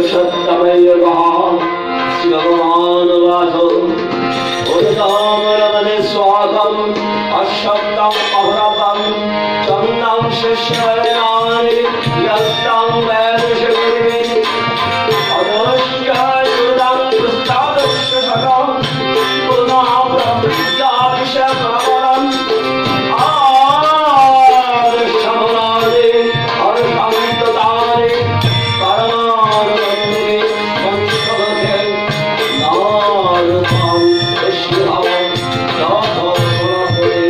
सत्यमयगः शिवमानवासो उदितामरमणे स्वागम् अशब्दम् अहरतम् चन्दं शिष्यनानि यस्तं वैदुषगुरुवे अदृश्य युदं कृष्णादस्य सकम् पुनः प्रवृत्याभिषेकम् आदृश्यमनादे अर्थन्तदाने परमानन्दे पंचमखे नारदं शिवं दातोपरे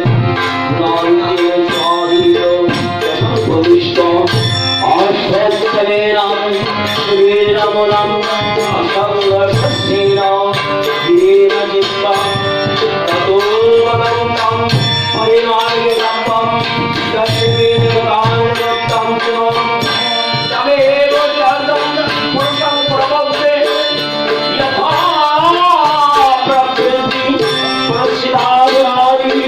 नान्ते स्वाधीनो यशोविष्टो आश्रयेनां श्रीरमणम् असंगशस्येन दीनचित्तं ततो भगवन्तं परिमार्गेणं दर्शनेन तमेव जातं पुरुषं प्रपद्ये यथा प्रकृति प्रसिद्धादि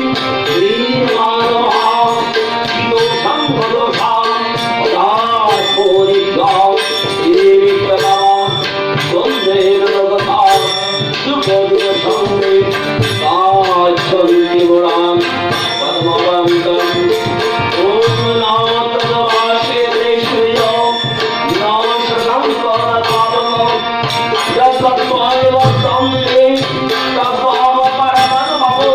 श्रीमानः दोषं दोषां पदार्थोनिकां देवी प्रभा त्वमेव भगवता सुखदुःखसंगे साक्षन्ति गुणां पद्मवन्तं ॐ नमो तद्वासे देश्वयो नमो शशंकरतापनो यत्त्वमेव तं मे तद्वाम परमन्महो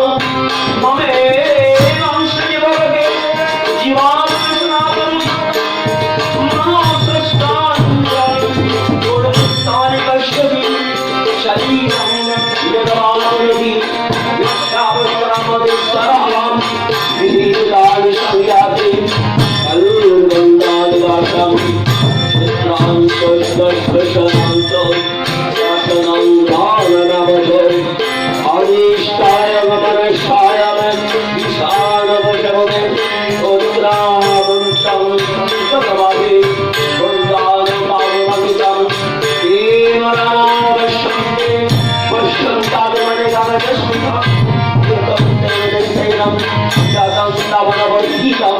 ममेवं श्रीभगे जीवात्मनाथं मनो सृष्टानि गुणवृत्तानि पश्यति शरीरं यदवानयति यक्षावक्रमदिस्तरां विहितानि संयाति कल्बन्दानि वासं चित्रान्तश्वश्वशनान्तो शासनं धारणवशो अनिष्टाय गमनशाय विशालवशो उत्तरावन्तं भगवते वृन्दावनपावनमितं येन नामवश्यन्ते पश्यन्तात्मनेकादशस्मितं कृतं तेजस्तेनं जातं स्तवनवर्धितं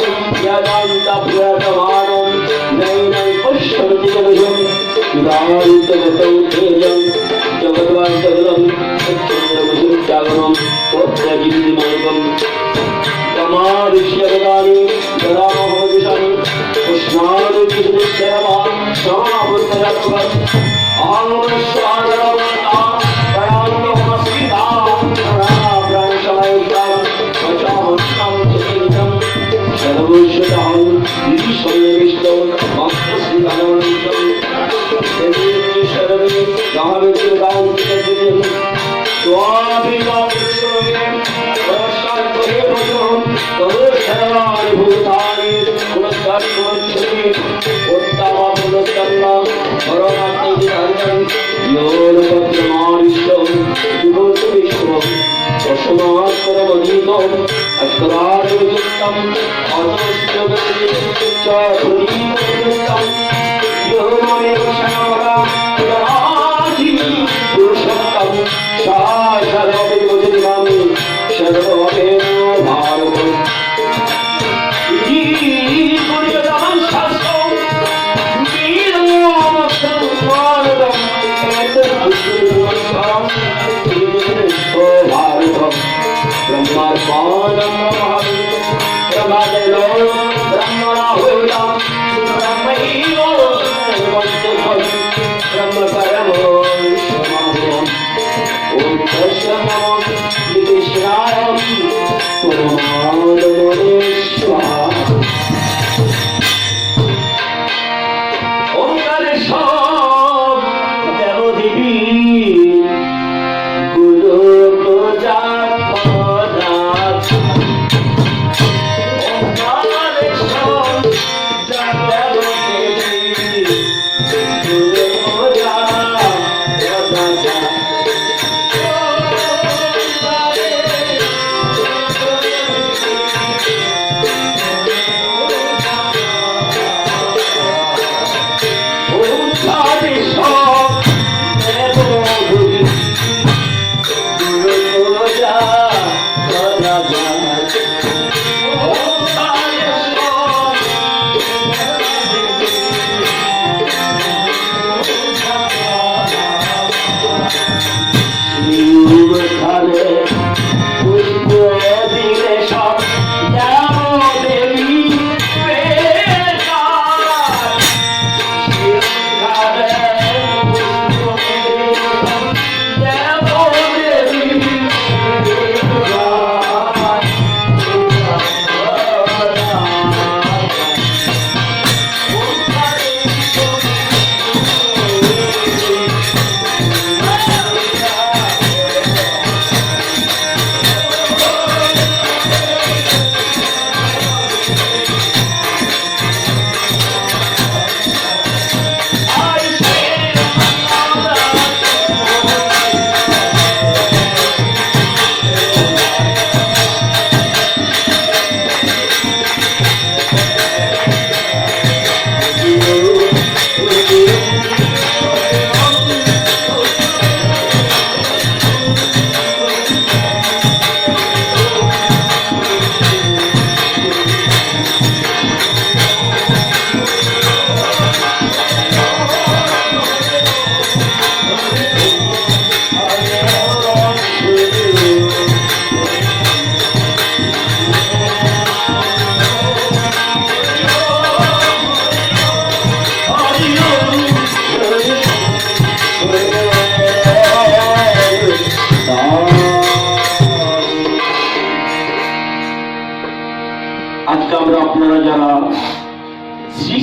यदान्तप्रियतमानं नैनं पश्यन्ति जगजं इदान्तगतं तेजं जगद्वान्तगतं सच्चन्द्रमसुत्यागमं त्वत्प्रजीवितमैकं तमाविश्यवदानि ददामहोदिशं कृष्णादिविशुद्धेवान् समावृतयत्वत् आङ्गस्वादरवता प्रयान्तमस्मिता प्राणशमयितं वचामस्तं चिन्तं सर्वश्रुतं ईश्वरविष्टो भक्तश्रीधनवन्तं देवी शरणे गावित्युदान्तिकं स्वाभिमानस्वये वरसात्महे भजं तदुशरणानि भूतानि पुनस्तात्मच्छति उत्तमपुनस्तन्ना परमात्मविधानं योगपत्रमाविष्टं विभूतिविश्वं वसुमात्परमधीतं अष्टराजयुक्तं अतोष्टगति च पुरीमयुक्तं योगमेव शरणवरा पुराधि पुरुषोत्तम शासनोपि शरणोपेन भारतम्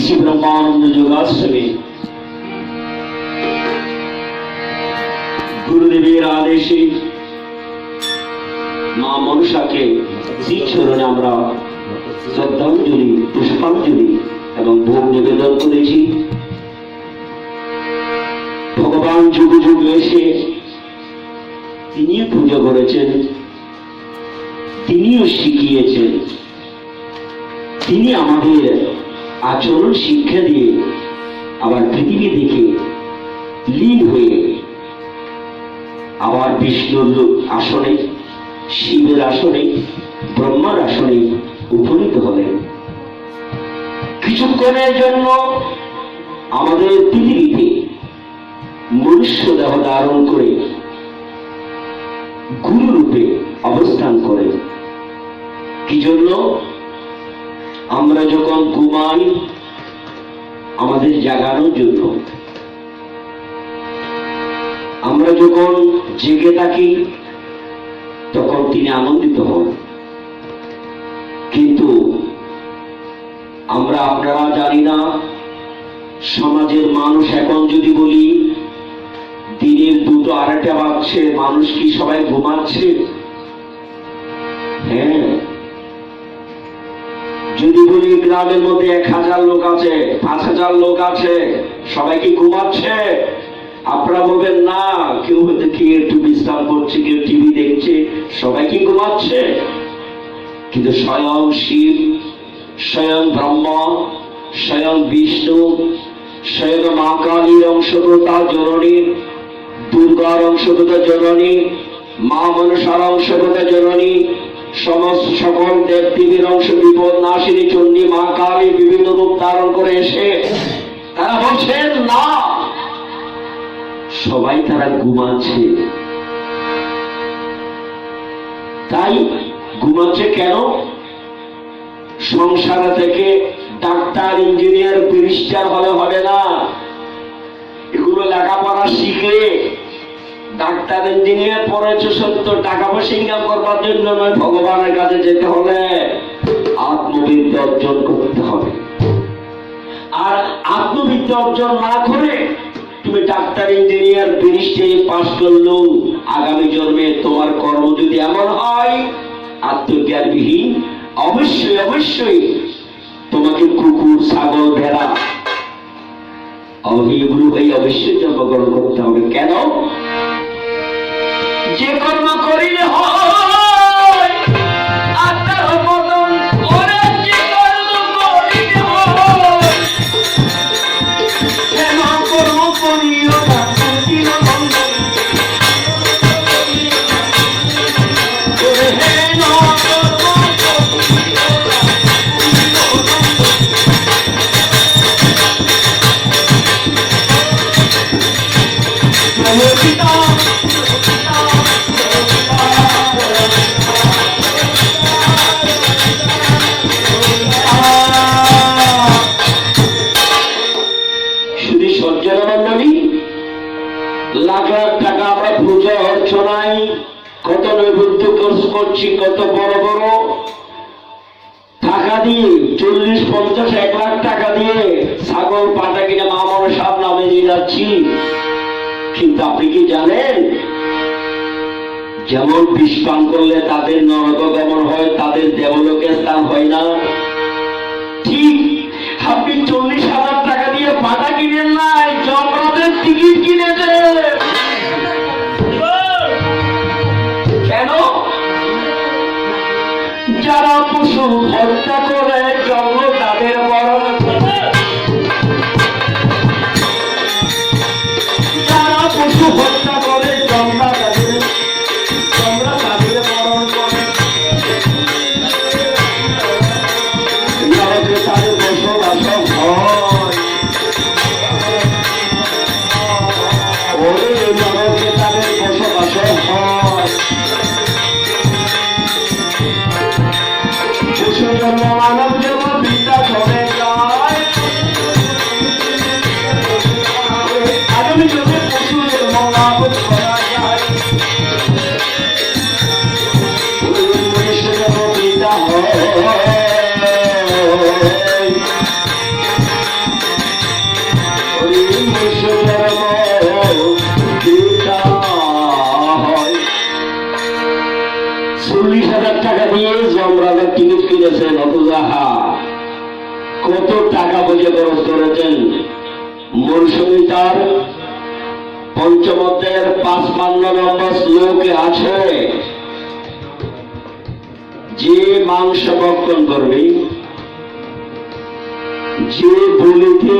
ঋষি ব্রহ্মানন্দ যোগাশ্রমে গুরুদেবের আদেশে মা মনসাকে শ্রীচরণে আমরা শ্রদ্ধাঞ্জলি, পুষ্পাঞ্জলি এবং ভোগ নিবেদন করেছি। ভগবান যুগ যুগ এসে তিনি পুজো করেছেন, তিনিও শিখিয়েছেন, তিনি আমাদের আচরণ শিক্ষা দিয়ে আবার পৃথিবী থেকে লীন হয়ে আবার বিষ্ণুর আসনে, শিবের আসনে, ব্রহ্মার আসনে উপনীত হলেন। কিছুক্ষণের জন্য আমাদের পৃথিবীতে মনুষ্য দেহ ধারণ করে গুরু রূপে অবস্থান করে। কি জন্য? আমরা যখন ঘুমাই আমাদের জাগানোর জন্য, আমরা যখন জেগে থাকি তখন তিনি আনন্দিত হন। কিন্তু আমরা আপনারা জানি না, সমাজের মানুষ এখন যদি বলি দিনের 2টো 2:30 বাজছে, মানুষ কি সবাই ঘুমাচ্ছে? হ্যাঁ। যদি বলি গ্রামের মধ্যে 1000 লোক আছে, 5000 লোক আছে, সবাই কি ঘুমাচ্ছে? আপনারা বলবেন না, কেউ একটু বিশ্রাম করছে, কেউ টিভি দেখছে, সবাই কি ঘুমাচ্ছে? কিন্তু স্বয়ং শিব, স্বয়ং ব্রহ্মা, স্বয়ং বিষ্ণু, স্বয়ং মা কালীর অংশকতা জননী, দুর্গার অংশকতা জননী, মা মনসার অংশকতা জননী, সমস্ত সকল দেব দেবীর অংশ বিপদ নাশিনী চণ্ডী মা কালী বিভিন্ন রূপ ধারণ করে এসে তারা বলছেন না, সবাই তারা ঘুমাচ্ছে। তাই ঘুমাচ্ছে কেন? সংসার থেকে ডাক্তার, ইঞ্জিনিয়ার, ব্যারিস্টার হলে হবে না। এগুলো লেখাপড়া শিখে ডাক্তার, ইঞ্জিনিয়ার পড়েছে সত্য, টাকা পয়সা ইনকাম করবার জন্য নয়। ভগবানের কাছে যেতে হলে আত্মবিদ্যা অর্জন করতে হবে। আর আত্মবিদ্যা অর্জন না করে তুমি ডাক্তার, ইঞ্জিনিয়ার, ব্যারিস্টারি পাস করলেও আগামী জন্মে তোমার কর্ম যদি এমন হয় আত্মজ্ঞানবিহীন, অবশ্যই অবশ্যই তোমাকে কুকুর, ছাগল, ভেড়া এগুলো হয়ে অবশ্যই জন্মগ্রহণ করতে হবে। কেন? যে কর্ম করিলে হয় আত্মার পতন, ওরে যে কর্ম করিলে হয়, কেন কর্ম করিও না কঠিন বন্ধন, ওরে হেন কর্ম করিও না পিতা লাখ লাখ টাকা আমরা পূজা অর্চনায় কত নৈবেদ্য করছি, কত বড় বড় টাকা দিয়ে 40, 50, 1 লাখ টাকা দিয়ে ছাগল পাটা কিনে মা মনসার নামে দিয়ে যাচ্ছি। কিন্তু আপনি কি জানেন, যেমন বিষ পান করলে তাদের নরক গমন হয়, তাদের দেবলোকে স্থান হয় না, ঠিক আপনি 40,000 টাকা দিয়ে পাটা কিনেন নাই, যমরাজের টিকিট কিনেছেন। কেন? যারা পশু হত্যা করে জন্ম তাদের বরণ করে, যারা পশু হত্যা করে জন্ম তাদের বরণ করে, নরকে তাদের বসবাস হয়। ওরে নরকে তাদের বসবাস হয়। মানব জন্ম বিদ্যা চলে যায়, আগামী যুগে পশু জন্ম লাভ কত টাকা বুঝে খরচ করেছেন। মূল সংহিতার পঞ্চম অধ্যায়ের 55 নম্বর শ্লোকে আছে, যে মাংস ভক্ষণ করবে, যে বলিতে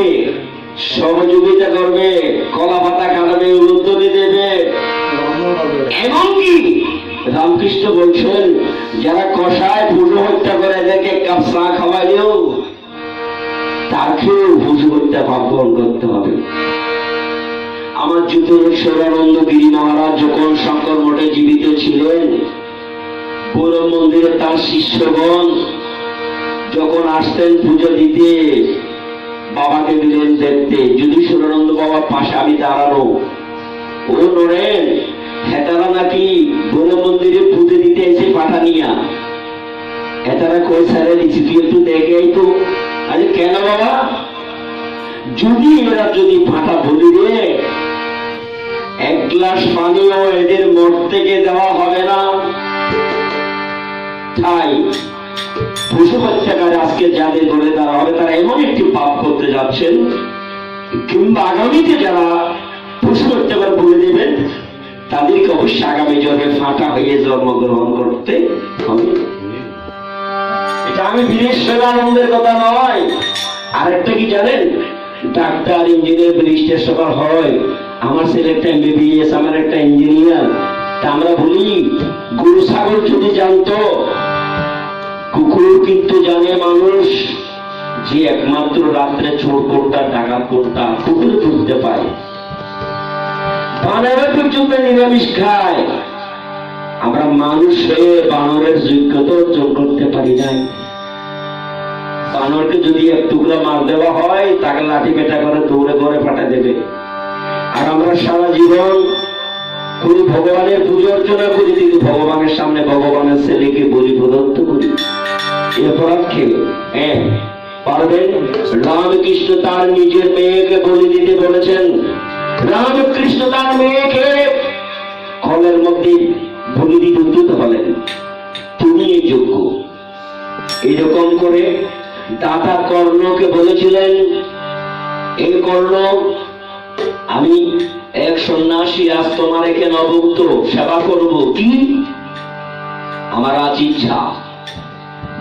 সহযোগিতা করবে, কলা পাতা কাটবে, উত্তরে দেবে, এমনকি রামকৃষ্ণ বলছেন যারা কষায় পশু হত্যা করে এদেরকে কাপ চা খাওয়াইলেও তাকেও পশু হত্যা পাপ বহন করতে হবে। আমার যুতেশ্বরানন্দ গিরি মহারাজ যখন শঙ্কর মঠে জীবিত ছিলেন, পুর মন্দিরে তার শিষ্যগণ যখন আসতেন পুজো দিতে, বাবাকে দিলেন দেখতে, যুতেশ্বরানন্দ বাবার পাশে আমি দাঁড়ানো, ও নরেন হেতারা নাকি পুর মন্দিরে পুজো দিতে এসে পাঠানিয়া, হেতারা কই সারে দিচ্ছি, তুই একটু দেখে তো। আরে কেন বাবা? যদি এরা যদি ফাটা বলি রে, এক গ্লাস পানিও এদের মঠ থেকে দেওয়া হবে না। তাই পশু হত্যাকারী আজকে যাদের ধরে দেওয়া হবে তারা এমন একটি পাপ করতে যাচ্ছেন, কিংবা আগামীতে যারা পশু হত্যাকার বলে দেবেন তাদেরকে অবশ্যই আগামী জন্মে ফাটা হয়ে জন্মগ্রহণ করতে হবে। এটা আমি বীরেশ্বরানন্দের কথা নয়। আরেকটা কি জানেন? ডাক্তার, ইঞ্জিনিয়ার, ব্যারিস্টার সবার হয়। আমার ছেলে একটা এমবিবিএস, আমার একটা ইঞ্জিনিয়ার। তা আমরা বলি গরু ছাগল যদি জানতো, কুকুর কিন্তু জানে মানুষ যে একমাত্র রাত্রে চোর কোনটা, ডাকাত কোনটা, কুকুর ধরতে পারে। বানর পর্যন্ত নিরামিষ খায়, আমরা মানুষ হয়ে বানরের যোগ্যতা অর্জন করতে পারি নাই। বানরকে যদি এক টুকরা মার দেওয়া হয় তাকে লাঠি পেটা করে দৌড়ে ঘরে পাঠা দেবে। আর আমরা সারা জীবন পুরো ভগবানের পুজো অর্চনা করি, কিন্তু ভগবানের সামনে ভগবানের ছেলেকে বলি প্রদত্ত করি। এ অপরাধকে পারবেন? রামকৃষ্ণ তার নিজের মেয়েকে বলি দিতে বলেছেন। রামকৃষ্ণ তার মেয়েকে কলের মধ্যে বলি দিতে উদ্যত হলেন, তুমি এই যোগ্য। এইরকম করে দাদা কর্ণকে বলেছিলেন, এই কর্ণ, আমি এক সন্ন্যাসী, আজ তোমার এখানে অভুক্ত সেবা করব। কি? আমার আজ ইচ্ছা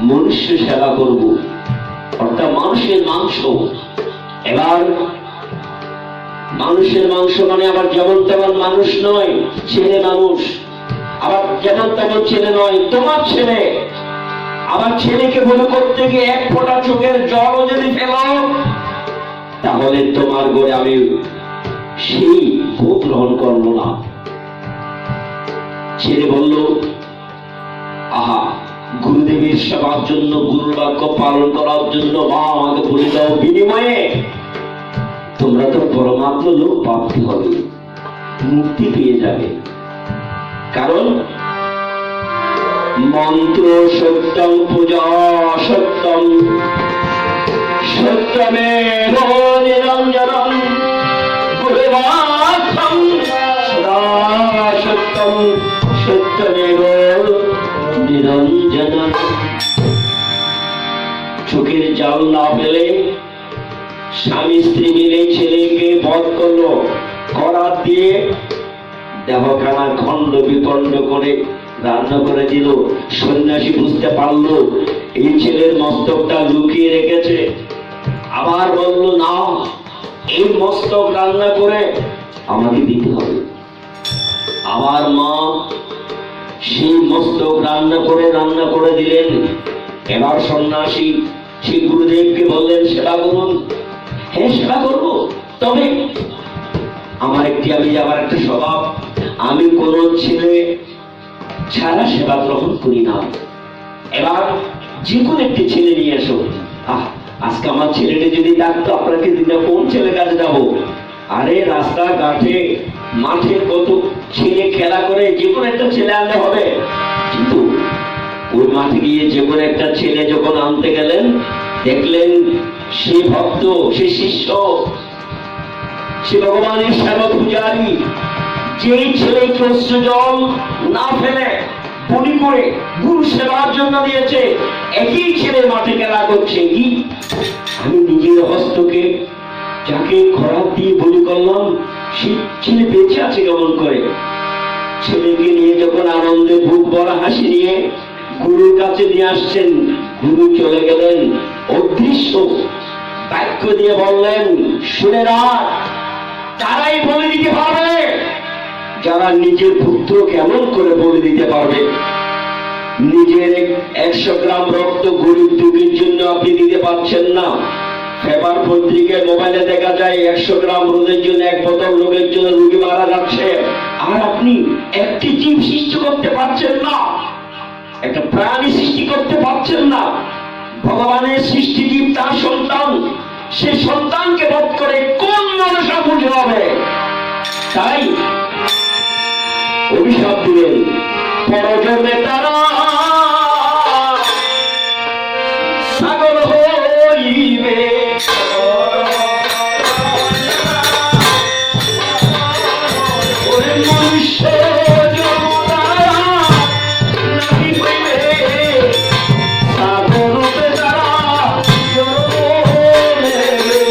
মনুষ্য সেবা করব, অর্থাৎ মানুষের মাংস। এবার মানুষের মাংস মানে আবার যেমন তেমন মানুষ নয়, ছেলে মানুষ। আবার যেমন তেমন ছেলে নয়, তোমার ছেলে। আবার ছেলেকে বলে করতে গিয়ে এক ফোঁটা চোখের জলও যদি ফেলো, তাহলে তোমার গড়ে আমি সেই ভোগ গ্রহণ করবো না। ছেলে বলল, আহা, গুরুদেবের সেবার জন্য, গুরুর বাক্য পালন করার জন্য মা আমাকে বলে দাও, বিনিময়ে তোমরা তো পরমাত্মা লোক প্রাপ্তি হবে, মুক্তি পেয়ে যাবে। কারণ মন্ত্র সত্যম, পূজা সত্যম, সত্যমেব নিরঞ্জনম, গুরুবাক্যম সদা সত্যম, সত্যমেব নিরঞ্জনম। চোখের জল না পেলে স্বামী স্ত্রী মিলে ছেলেকে বধ করলো, করাত দিয়ে দেহখানা খণ্ড বিখণ্ড করে রান্না করে দিল। সন্ন্যাসী বুঝতে পারলো এই ছেলের মস্তকটা লুকিয়ে রেখেছে। আবার বলল, না, এই মস্তক রান্না করে আমাকে দিতে হবে। আমার মা সেই মস্তক রান্না করে দিলেন। এবার সন্ন্যাসী সেই গুরুদেবকে বললেন, সেবা করুন। হ্যাঁ, সেবা করবো, তবে আমার একটা স্বভাব, আমি কোন ছেলে ছাড়া সেবা গ্রহণ করি না। এবার যে কোনো একটি ছেলে নিয়ে এসো। আজকে আমার ছেলেটা যদি ডাকতো, আপনাকে দিলে কোন ছেলে কাছে যাবো? আরে রাস্তা ঘাটে মাঠে কত ছেলে খেলা করে, যে কোনো একটা ছেলে আনলে হবে। কিন্তু ওই মাঠে গিয়ে যে কোনো একটা ছেলে যখন আনতে গেলেন, দেখলেন সে ভক্ত, সে শিষ্য, সে ভগবানের সেবা পূজারী। যেই ছেলেকে অশ্রু জল না ফেলে পরি করে গুরু সেবার জন্য দিয়েছে, একই ছেলে মাঠে খেলা করছে। কি আমি নিজের হস্তকে যাকে খরাপ দিয়ে বলি করলাম, সে ছেলে বেঁচে আছে কেমন করে? ছেলেকে নিয়ে যখন আনন্দে বুক ভরা হাসি নিয়ে গুরুর কাছে নিয়ে আসছেন, গুরু চলে গেলেন, অদৃশ্য বাক্য দিয়ে বললেন, শুনে রাখ, তারাই বলে দিতে পারবে যারা নিজের পুত্র কেমন করে বলে দিতে পারবে। নিজের 100 গ্রাম রক্ত গরিব দুঃখীর জন্য আপনি দিতে পারছেন না। পেপার পত্রিকায় মোবাইলে দেখা যায় 100 গ্রাম রোগের জন্য, 1 বোতল রোগের জন্য রোগী মারা যাচ্ছে, আর আপনি একটি জীব সৃষ্টি করতে পারছেন না, একটা প্রাণী সৃষ্টি করতে পারছেন না। ভগবানের সৃষ্টি জীব তার সন্তান, সে সন্তানকে বধ করে কোন মানুষরা বুঝে হবে? তাই অভিশাপ দিলেন, পরজন্মে তারা ছাগল হইবে। মনুষ্য জন্ম তারা নাহি হইবে, ছাগল রূপে তারা জন্ম নেবে।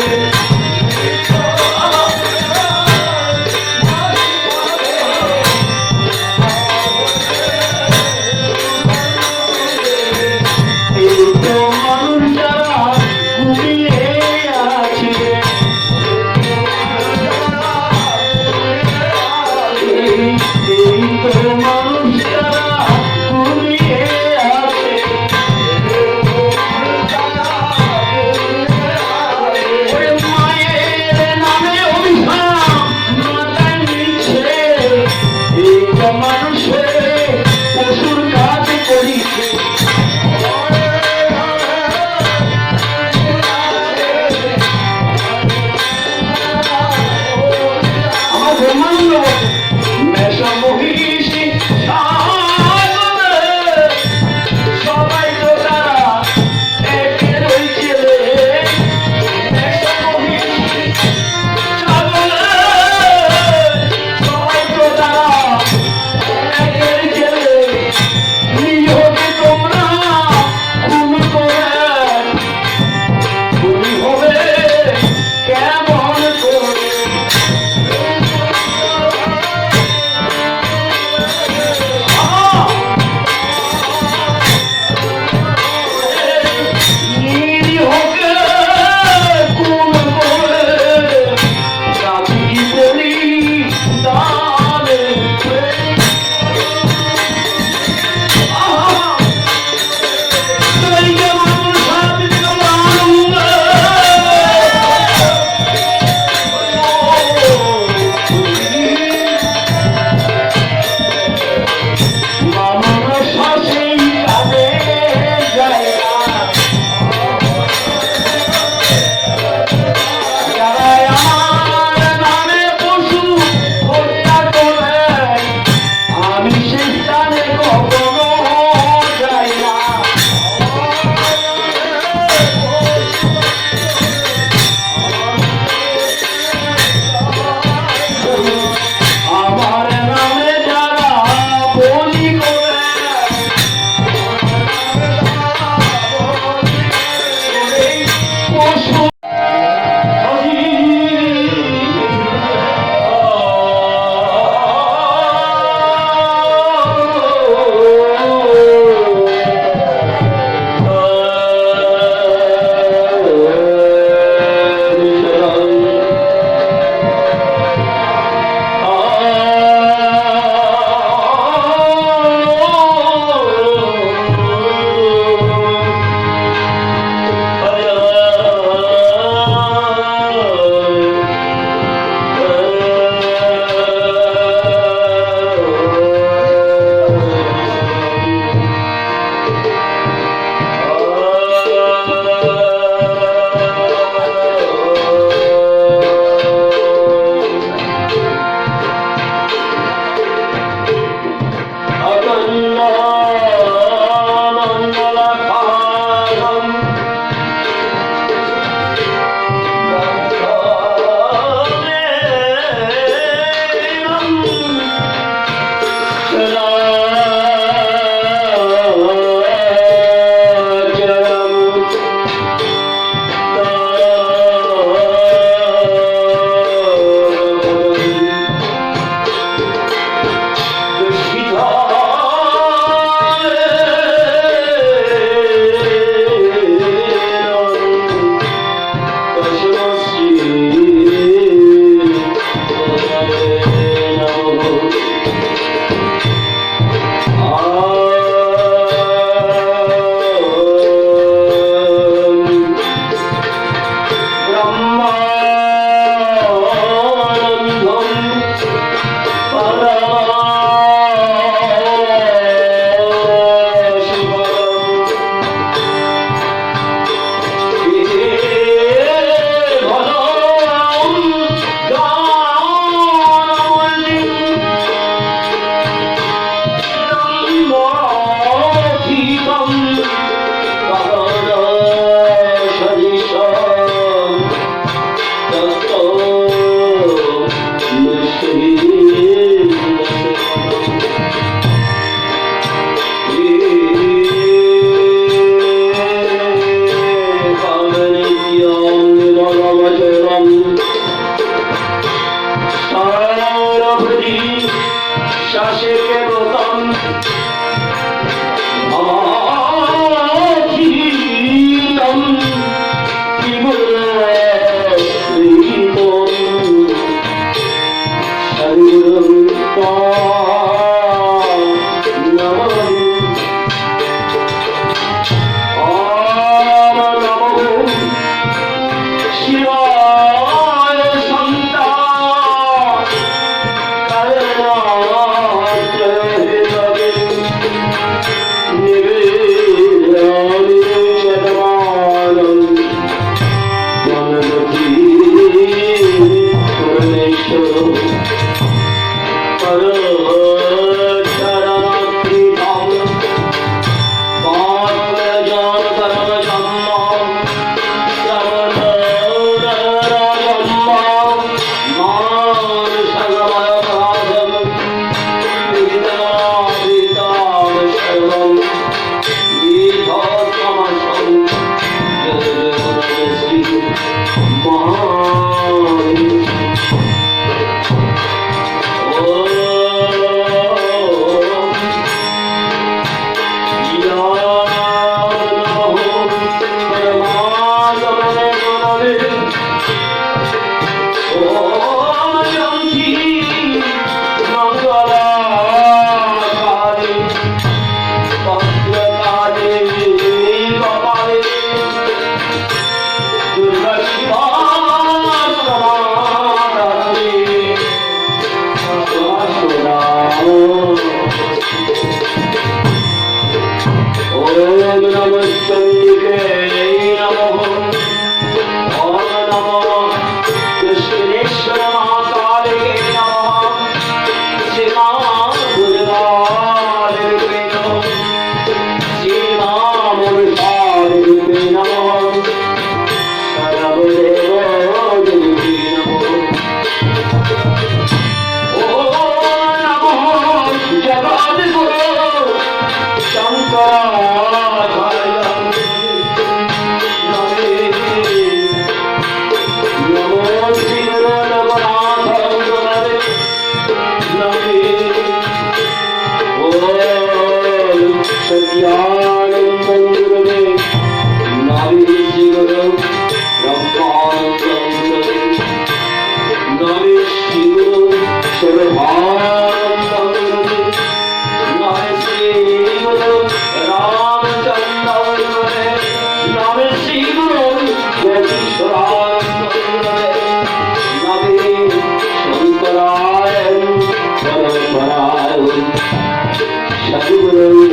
Shaduguru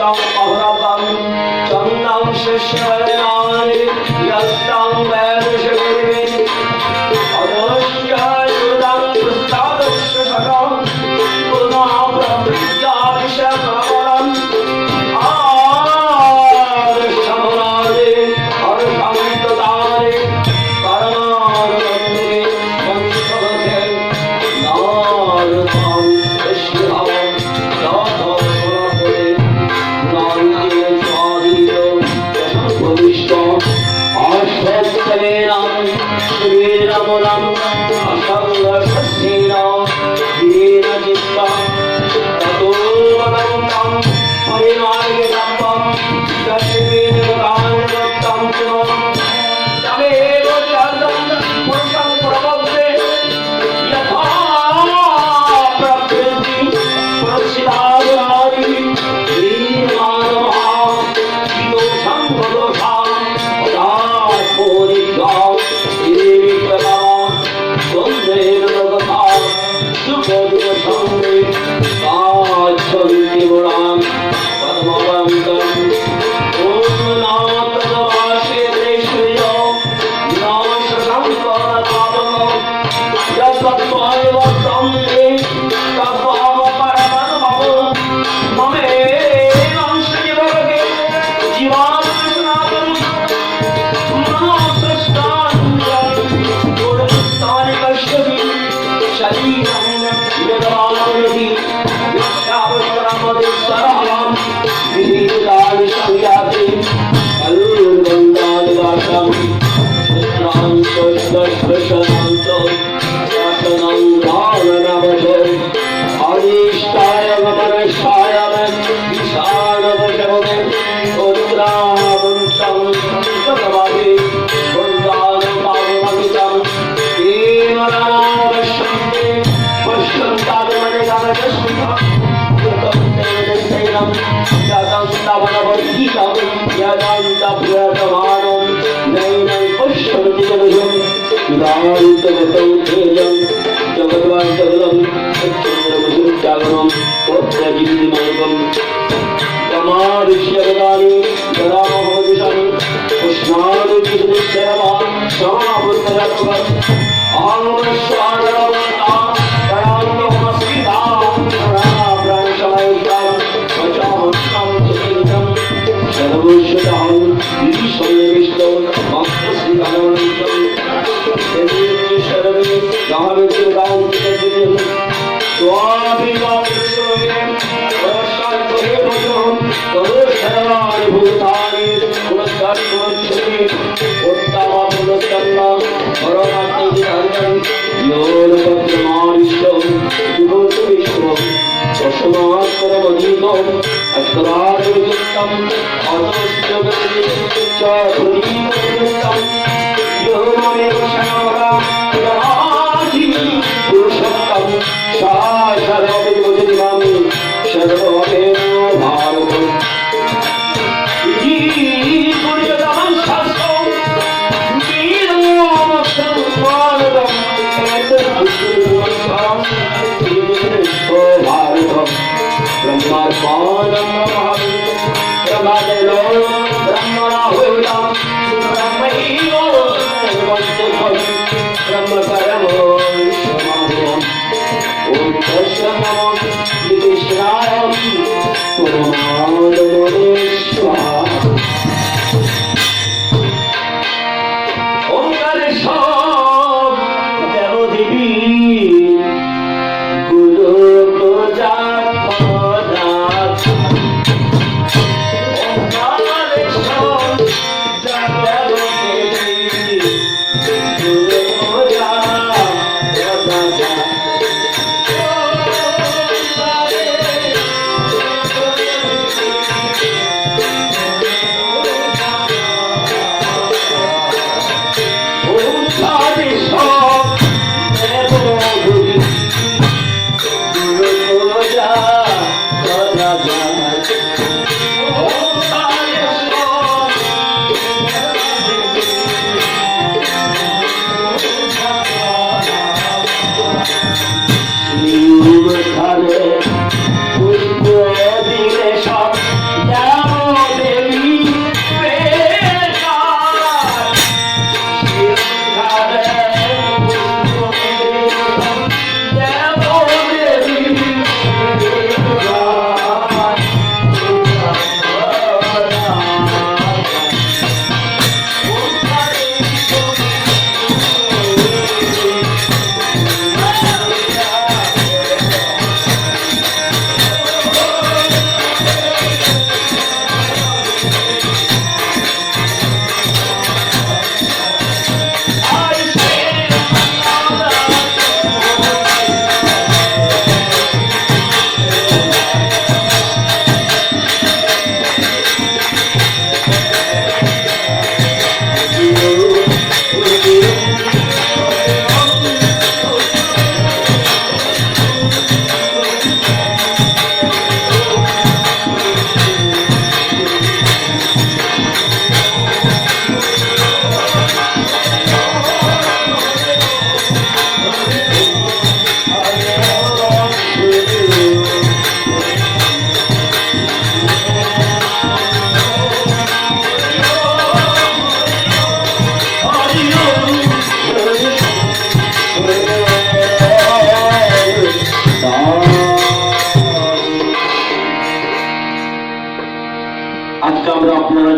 Yadam Mahradam Chandam Shishyanani Yastam Vedashagurvin Adashya Yudam Prastadasya Sakam Purnam Pratyabhishakaram Adashamunari Arhamtadari Paramanandi Vanshavake Naradam Vishyavam Yadam Ashwathanam Shviramulam Ashangasasena Deenajittam Tadovadantam Parinayatam Dashivinarantam Tameva Jardam Purusham Prabhavde Yatha Prakriti Purasidharari Deenamanaha Yosham Vadosham Purikam Irikam Sunderam Sukhadvasami Kachantimuram Padmavantam Om Natadavashireshriyo Namasasamkaratavam Yasatvayavattam Tasvama Paramatamavam Mame Namshrivarage Jivamasanatam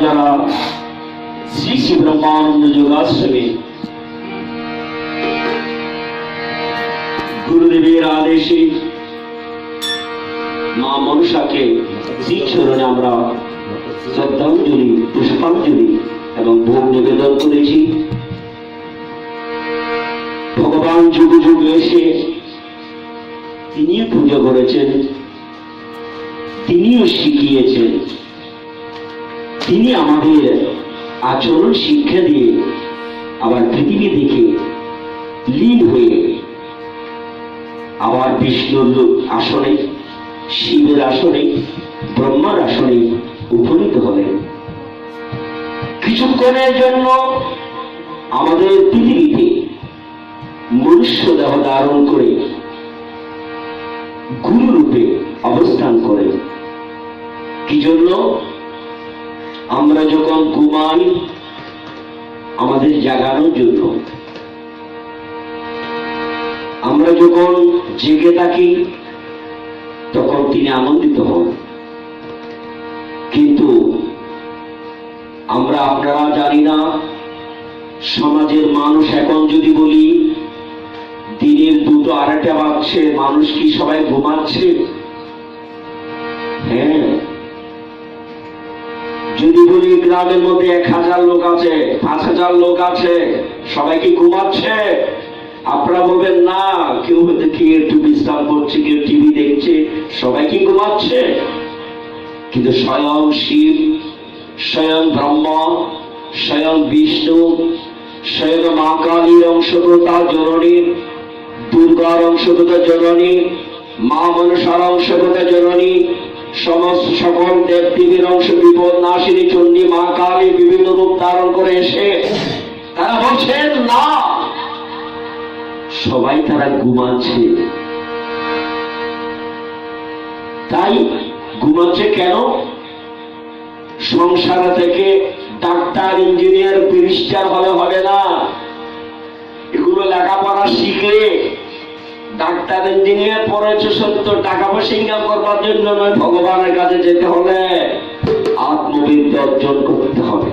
যারা শ্রী শ্রী ব্রহ্মানন্দ যোগাশ্রমে গুরুদেবের আদেশে মা মনসাকে শ্রীচরণে আমরা শ্রদ্ধাঞ্জলি, পুষ্পাঞ্জলি এবং ভোগ নিবেদন করেছি। ভগবান যুগ যুগ এসে তিনিও পুজো করেছেন, তিনিও শিখিয়েছেন, তিনি আমাদের আচরণ শিক্ষা দিয়ে আবার পৃথিবী থেকে লীন হয়ে আবার বিষ্ণুর আসনে, শিবের আসনে, ব্রহ্মার আসনে উপনীত হলেন। কিছুক্ষণের জন্য আমাদের পৃথিবীতে মনুষ্য দেহ ধারণ করে গুরু রূপে অবস্থান করেন। কি জন্য? আমরা যখন ঘুমাই আমাদের জাগানোর জন্য, আমরা যখন জেগে থাকি তখন তিনি আনন্দিত হন। কিন্তু আমরা আপনারা জানি না, সমাজের মানুষ এখন যদি বলি দিনের 2টো 2:30 বাজছে, মানুষ কি সবাই ঘুমাচ্ছে? হ্যাঁ। যদি বলি গ্রামের মধ্যে 1000 লোক আছে, 5000 লোক আছে, সবাই কি ঘুমাচ্ছে? আপনারা বলবেন না, কেউ কি একটু বিশ্রাম করছে, কেউ টিভি দেখছে, সবাই কি ঘুমাচ্ছে? কিন্তু স্বয়ং শিব, স্বয়ং ব্রহ্মা, স্বয়ং বিষ্ণু, স্বয়ং মা কালীর অংশগতা জননী, দুর্গার অংশগতা জননী, মা মনসার অংশগতা জননী, সমস্ত সকল দেব দেবীর অংশ বিপদ নাশিনী চণ্ডী মা কালী বিভিন্ন রূপ ধারণ করে এসে তারা বলছেন না, সবাই তারা ঘুমাচ্ছে। তাই ঘুমাচ্ছে কেন? সংসার থেকে ডাক্তার, ইঞ্জিনিয়ার, ব্যারিস্টার হলে হবে না। এগুলো লেখাপড়া শিখে ডাক্তার, ইঞ্জিনিয়ার পড়েছে সত্য, টাকা পয়সা ইনকাম করবার জন্য নয়, ভগবানের কাছে যেতে হলে আত্মবিদ্যা অর্জন করতে হবে।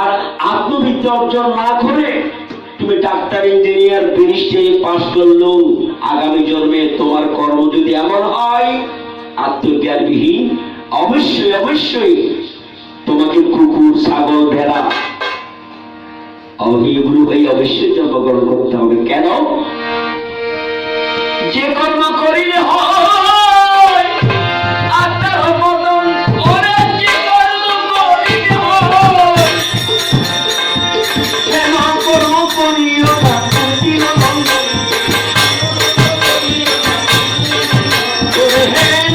আর আত্মবিদ্যা অর্জন না করে তুমি ডাক্তার, ইঞ্জিনিয়ার, ব্যারিস্টার পাস করলেও আগামী জন্মে তোমার কর্ম যদি এমন হয় আত্মজ্ঞানবিহীন, অবশ্যই অবশ্যই তোমাকে কুকুর, ছাগল, ভেড়া এগুলো হয়ে অবশ্যই জন্মগ্রহণ করতে হবে। কেন? যে কর্ম করিলে হয় আত্মার পতন, ওরে যে কর্ম করিলে হয়, কেন কর্ম করিও না কঠিন বন্ধন, ওরে হেন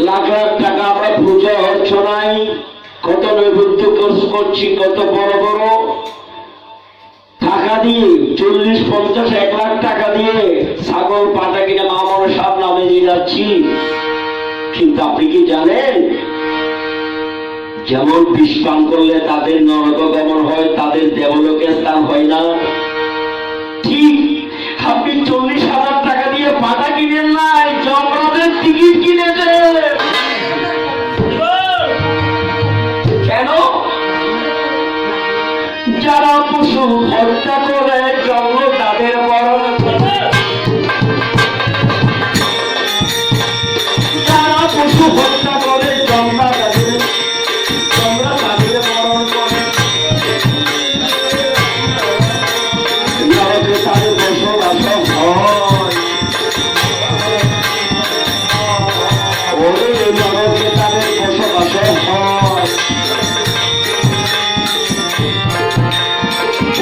লাখ লাখ টাকা আমরা পূজা অর্চনায় কত নৈবেদ্য করছি, কত বড় বড় টাকা দিয়ে 40, 50, 1 লাখ টাকা দিয়ে ছাগল পাটা কিনে মা মনসার নামে নিয়ে যাচ্ছি। কিন্তু আপনি কি জানেন, যেমন বিষ পান করলে তাদের নরকগমন হয়, তাদের দেবলোকে স্থান হয় না, ঠিক আপনি 40,000 টাকা দিয়ে পাটা কিনেন নাই, যমরাজের টিকিট কিনেছে। কেন? যারা পশু হত্যা করে জন্ম তাদের বরণ করে, যারা পশু হত্যা করে জন্ম তাদের বরণ করে, নরকে তাদের বসবাস হয়। ওরে নরকে তাদের বসবাস হয়।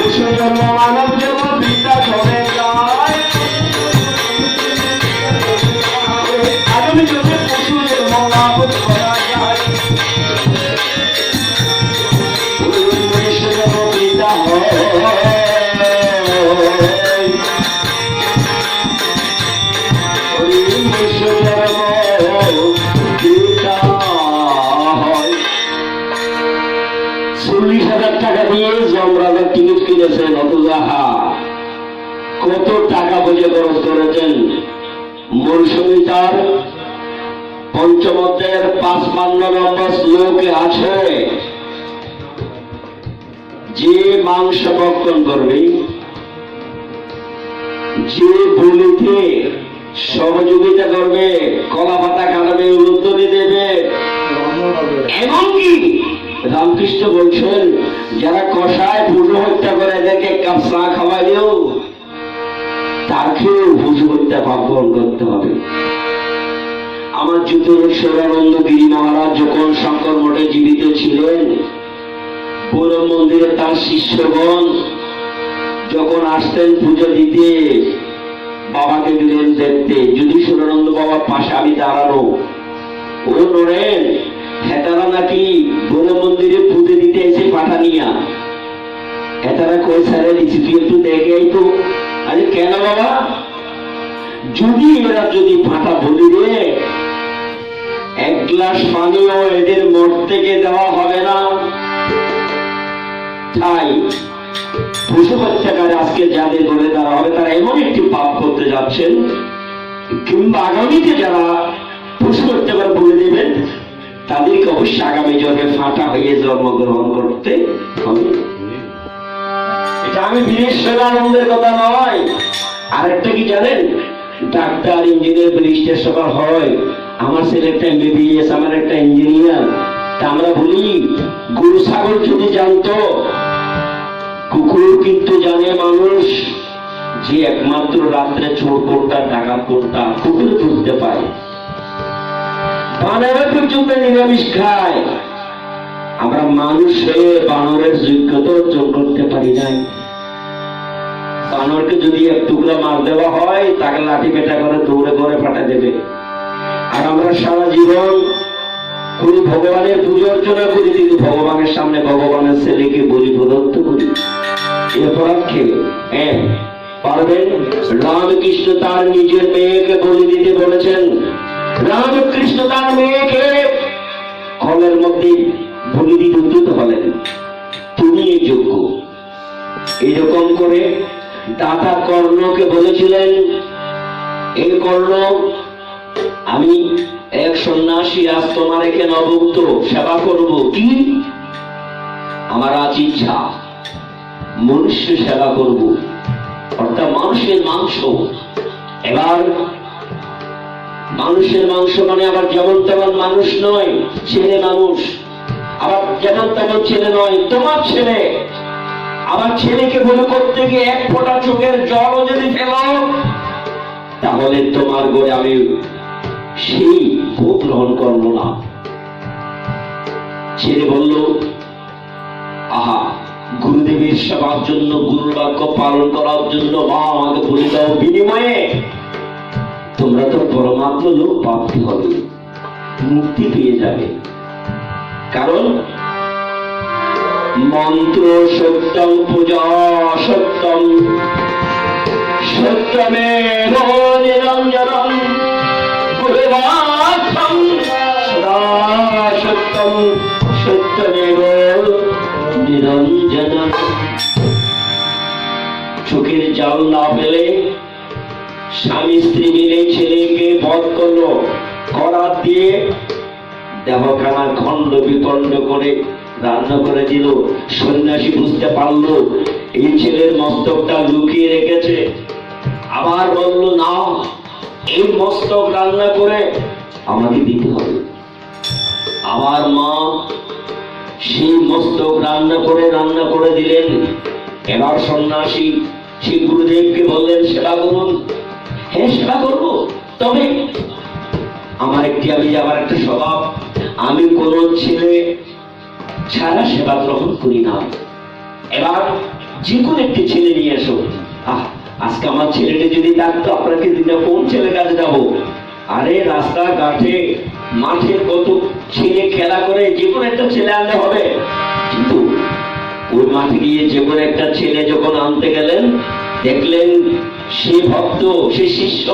পশু জন্ম মানব জন্ম বিদ্যা চলে যায়, আগামী যুগে পশু জন্ম লাভ করা যায়। মনুষ্য জন্ম বিদ্যা হয়। 40,000 টাকা দিয়ে যমরাজার টিকিট কিনেছেন, অথচ কত টাকা পয়সা খরচ করেছেন। মৌসুমী তার পঞ্চম অধ্যায়ের 55 নম্বর শ্লোকে আছে, যে মাংস ভক্ষণ করবে, যে বলিতে সহযোগিতা করবে, কলা পাতা কাটাবে, উলুধ্বনি দেবে, এমনকি রামকৃষ্ণ বলছেন যারা কষায় পশু হত্যা করে এদেরকে এক কাপ চা খাওয়াইলেও তাকেও পশু হত্যা পাপ বহন করতে হবে। আমার যুদ্ধেশ্বরানন্দ গিরি মহারাজ যখন শঙ্কর মঠে জীবিত ছিলেন, পুরো মন্দিরে তার শিষ্যগণ যখন আসতেন পুজো দিতে, বাবাকে দিলেন দেখতে। যুদ্ধেশ্বরানন্দ বাবার পাশে আমি দাঁড়ানো, ও নরেন হেতারা নাকি পুরো মন্দিরে পুজো দিতে এসে পাঠানিয়া। হেতারা কই স্যারে দিচ্ছি, তুই একটু দেখে তো। আরে কেন বাবা? যদি এরা যদি ফাটা বলি রে, এক গ্লাস পানিও এদের মঠ থেকে দেওয়া হবে না। তাই পশু হত্যাকারী আজকে যাদের বলে তারা হবে, তারা এমন একটি পাপ করতে যাচ্ছেন, কিংবা আগামীতে যারা পশু হত্যাকার বলে দেবেন তাদেরকে অবশ্যই আগামী জন্মে ফাটা হয়ে জন্মগ্রহণ করতে হবে। এটা আমি বীরেশ্বরানন্দের কথা নয়। আরেকটা কি জানেন? ডাক্তার, ইঞ্জিনিয়ার, ব্যারিস্টার সবার হয়। আমার ছেলে একটা MBBS, আমার একটা ইঞ্জিনিয়ার। তা আমরা বলি গরু ছাগল যদি জানতো, কুকুর কিন্তু জানে মানুষ যে একমাত্র রাত্রে চোর কোনটা, ডাকাত কোনটা, কুকুর বুঝতে পারে। বানর পর্যন্ত নিরামিষ খায়। আমরা মানুষ হয়ে বানরের যোগ্যতা অর্জন করতে পারি নাই। বানরকে যদি এক টুকরা মার দেওয়া হয়, তাকে লাঠি পেটা করে দৌড়ে ঘরে পাঠা দেবে। আর আমরা সারা জীবন করি ভগবানের পুজো অর্চনা করি, কিন্তু ভগবানের সামনে ভগবানের ছেলেকে বলি প্রদত্ত করি। এ অপরাধ খেলে পারবেন? রামকৃষ্ণ তার নিজের মেয়েকে বলি দিতে বলেছেন। রামকৃষ্ণ তার মেয়েকে কলের মধ্যে বলি দিতে উদ্যত হলেন, তুমি যোগ্য। এইরকম করে দাদা কর্ণকে বলেছিলেন, এই কর্ণ, আমি এক সন্ন্যাসী, আজ তোমার এখানে অভুক্ত সেবা করব। কি? আমার আজ ইচ্ছা মনুষ্য সেবা করব, অর্থাৎ মানুষের মাংস। এবার মানুষের মাংস মানে আবার যেমন তেমন মানুষ নয়, ছেলে মানুষ। আবার যেমন তেমন ছেলে নয়, তোমার ছেলে। আমার ছেলেকে বলে করতে গিয়ে এক ফোঁটা চোখের জলও যদি ফেলাও, তাহলে তোমার ঘরে আমি সেই ভোগ গ্রহণ করবো না। ছেলে বলল, আহা, গুরুদেবের সেবার জন্য, গুরুর বাক্য পালন করার জন্য মা আমাকে বলে দাও, বিনিময়ে তোমরা তো পরমাত্ম লোক প্রাপ্তি হবে, মুক্তি পেয়ে যাবে। কারণ মন্ত্র সত্যম, পূজা সত্যম, সত্যমেব নিরঞ্জনম, গুরুবাক্যম সদা সত্যম, সত্যমেব নিরঞ্জনম। চোখের জল না পেলে স্বামী স্ত্রী মিলে ছেলেকে বধ করলো, করাত দিয়ে দেহখানা খণ্ড বিখণ্ড করে রান্না করে দিল। সন্ন্যাসী বুঝতে পারলো এই ছেলের মস্তকটা লুকিয়ে রেখেছে। আবার বলল, না, এই মস্তক রান্না করে আমাকে দিতে হবে। আমার মা সেই মস্তক রান্না করে দিলেন। এবার সন্ন্যাসী সেই গুরুদেবকে বললেন, সেবা করুন। হ্যাঁ, সেবা করবো, তবে আমার একটা স্বভাব, আমি কোন ছেলে ছাড়া সেবা গ্রহণ করি না। এবার যে কোনো একটি ছেলে নিয়ে এসো। আজকে আমার ছেলেটি যদি ডাকতো, আপনাকে দিনে কোন ছেলে কাছে যাবো? আরে রাস্তা ঘাটে মাঠে কত ছেলে খেলা করে, যে কোনো একটা ছেলে আনতে হবে। কিন্তু ওই মাঠে গিয়ে যে কোনো একটা ছেলে যখন আনতে গেলেন, দেখলেন সে ভক্ত, সে শিষ্য,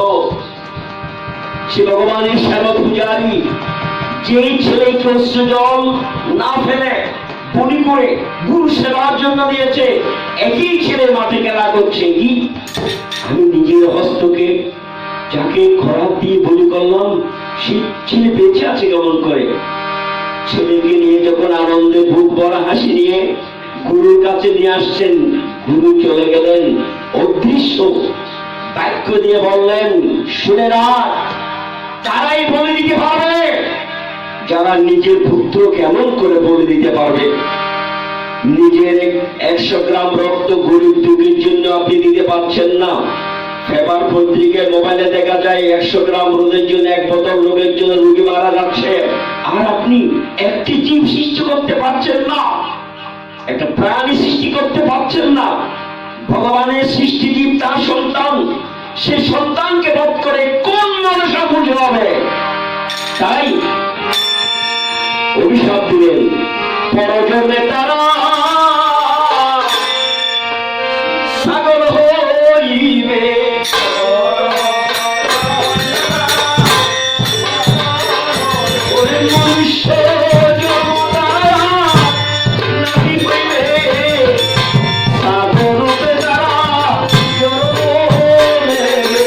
সে ভগবানের সেবক পূজারী। যেই ছেলেকে অশ্রু জল না ফেলে বলি করে গুরু সেবার জন্য দিয়েছে, একই ছেলে মাঠে খেলা করছে। কি আমি নিজের হস্তকে যাকে খরাব দিয়ে বলি করলাম, সে ছেলে বেঁচে আছে কেমন করে? ছেলেকে নিয়ে যখন আনন্দে বুক ভরা হাসি নিয়ে গুরুর কাছে নিয়ে আসছেন, গুরু চলে গেলেন অদৃশ্য বাক্য দিয়ে বললেন, শুনে রাখ, তারাই বলে দিতে পারবে যারা নিজের পুত্র কেমন করে বলে দিতে পারবে। নিজের 100 গ্রাম রক্ত গরিব দুঃখীর জন্য আপনি দিতে পারছেন না। পেপার পত্রিকায় মোবাইলে দেখা যায় 100 গ্রাম রোগের জন্য, 1 বোতল রোগের জন্য রোগী মারা যাচ্ছে, আর আপনি একটি জীব সৃষ্টি করতে পারছেন না, একটা প্রাণী সৃষ্টি করতে পারছেন না। ভগবানের সৃষ্টি জীব তার সন্তান, সে সন্তানকে বধ করে কোন মানুষরা বুঝে হবে? তাই অভিশাপ দিলেন, পরজন্মে তারা ছাগল হইবে। মনুষ্য জন্ম তারা নাহি হইবে, ছাগল রূপে তারা জন্ম নেবে।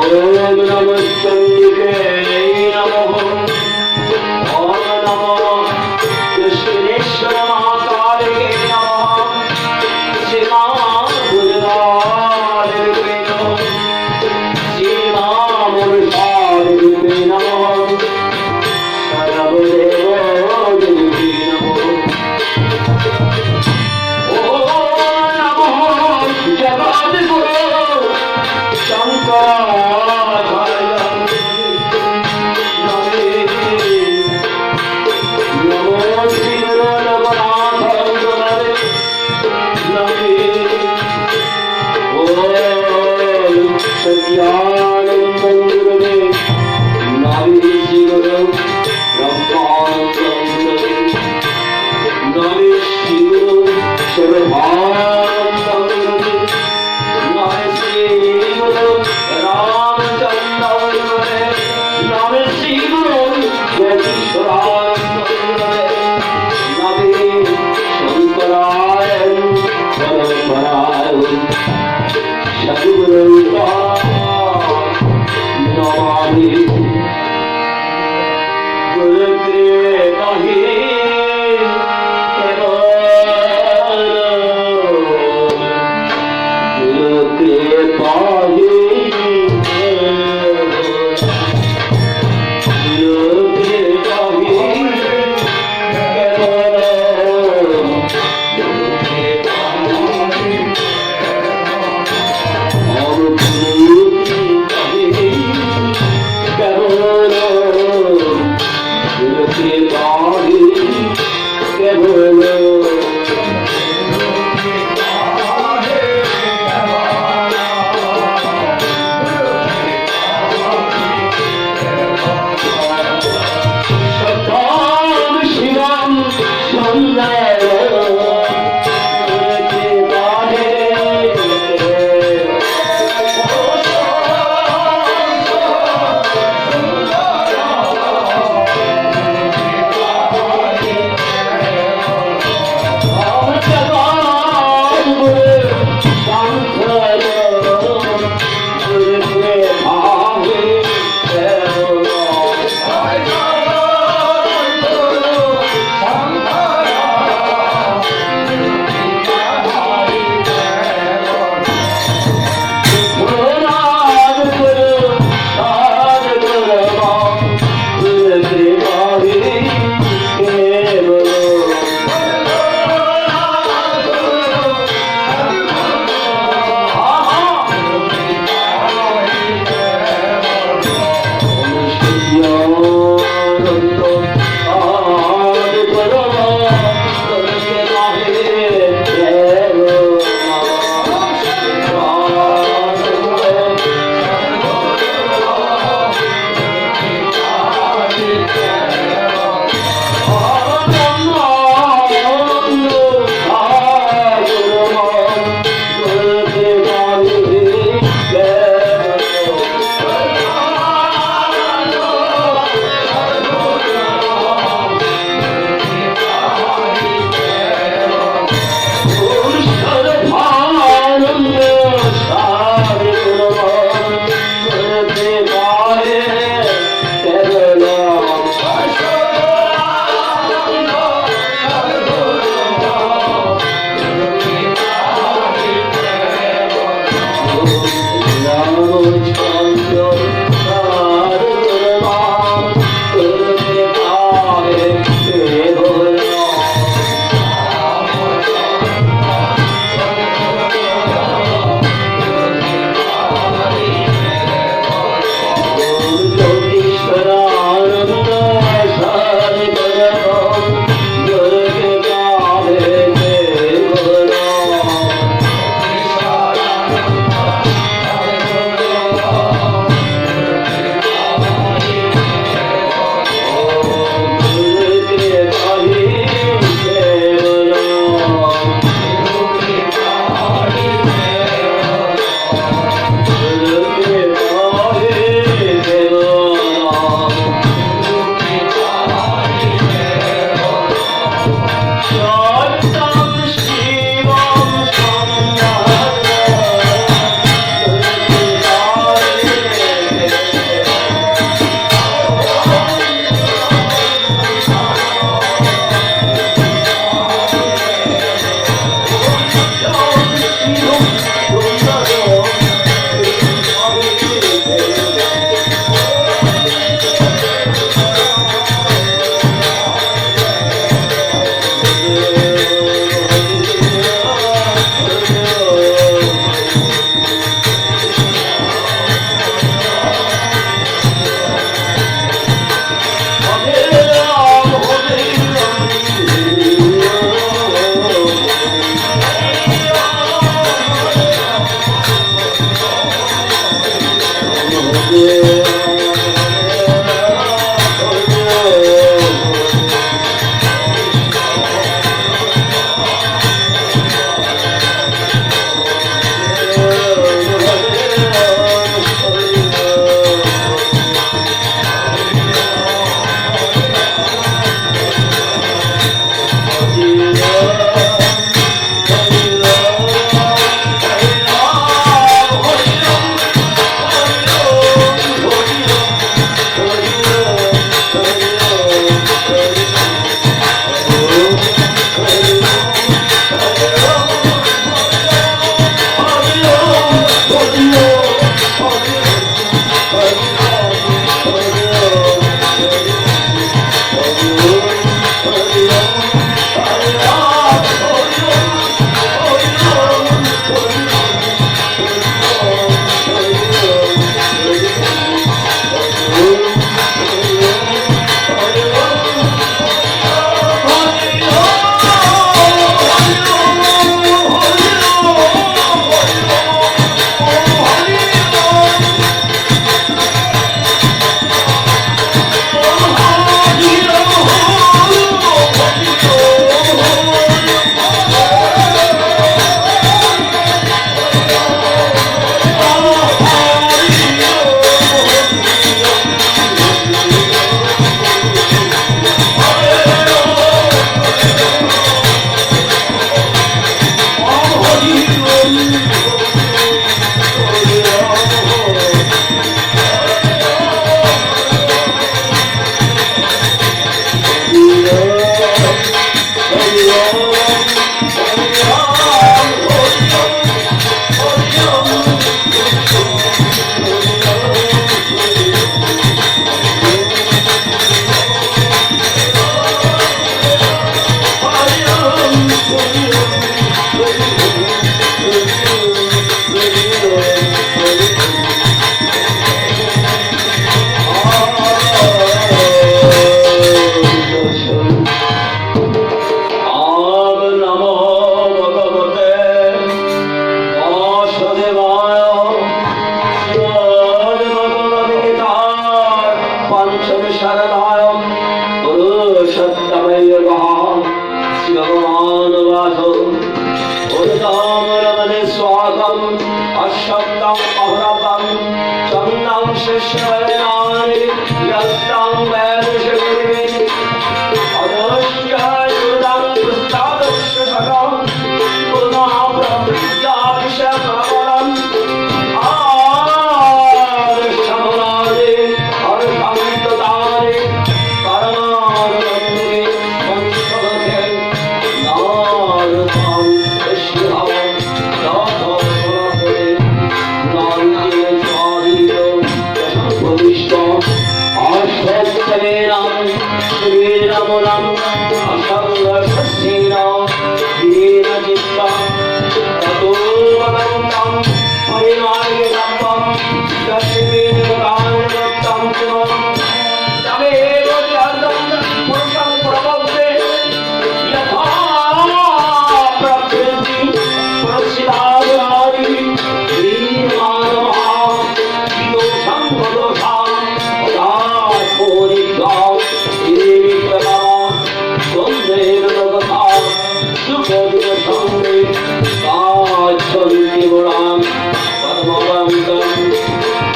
ओम नमः चंडिके नमः। ओम नमः कृष्णेश्वर महाकाले नमः। श्री राम बुधवार रूपे नमः। श्री राम मुर्शाद रूपे नमः। सर्वदेव रूपे नमः। ओम नमः जगद्गुरु शंकराचार्य नमो श्री गुरु रघुनाथ गुरवे ओम सत्यानंद गुरवे नमः। श्री गुरु ब्रह्मानंद गुरवे नमः। श्री गुरु सर्वानंद गुरवे नमः। श्री गुरु रामचंद्र गुरवे नमः। श्री गुरु योगीश्वरानंद गुरवे नमः। शंकराय परम्पराय सद्गुरु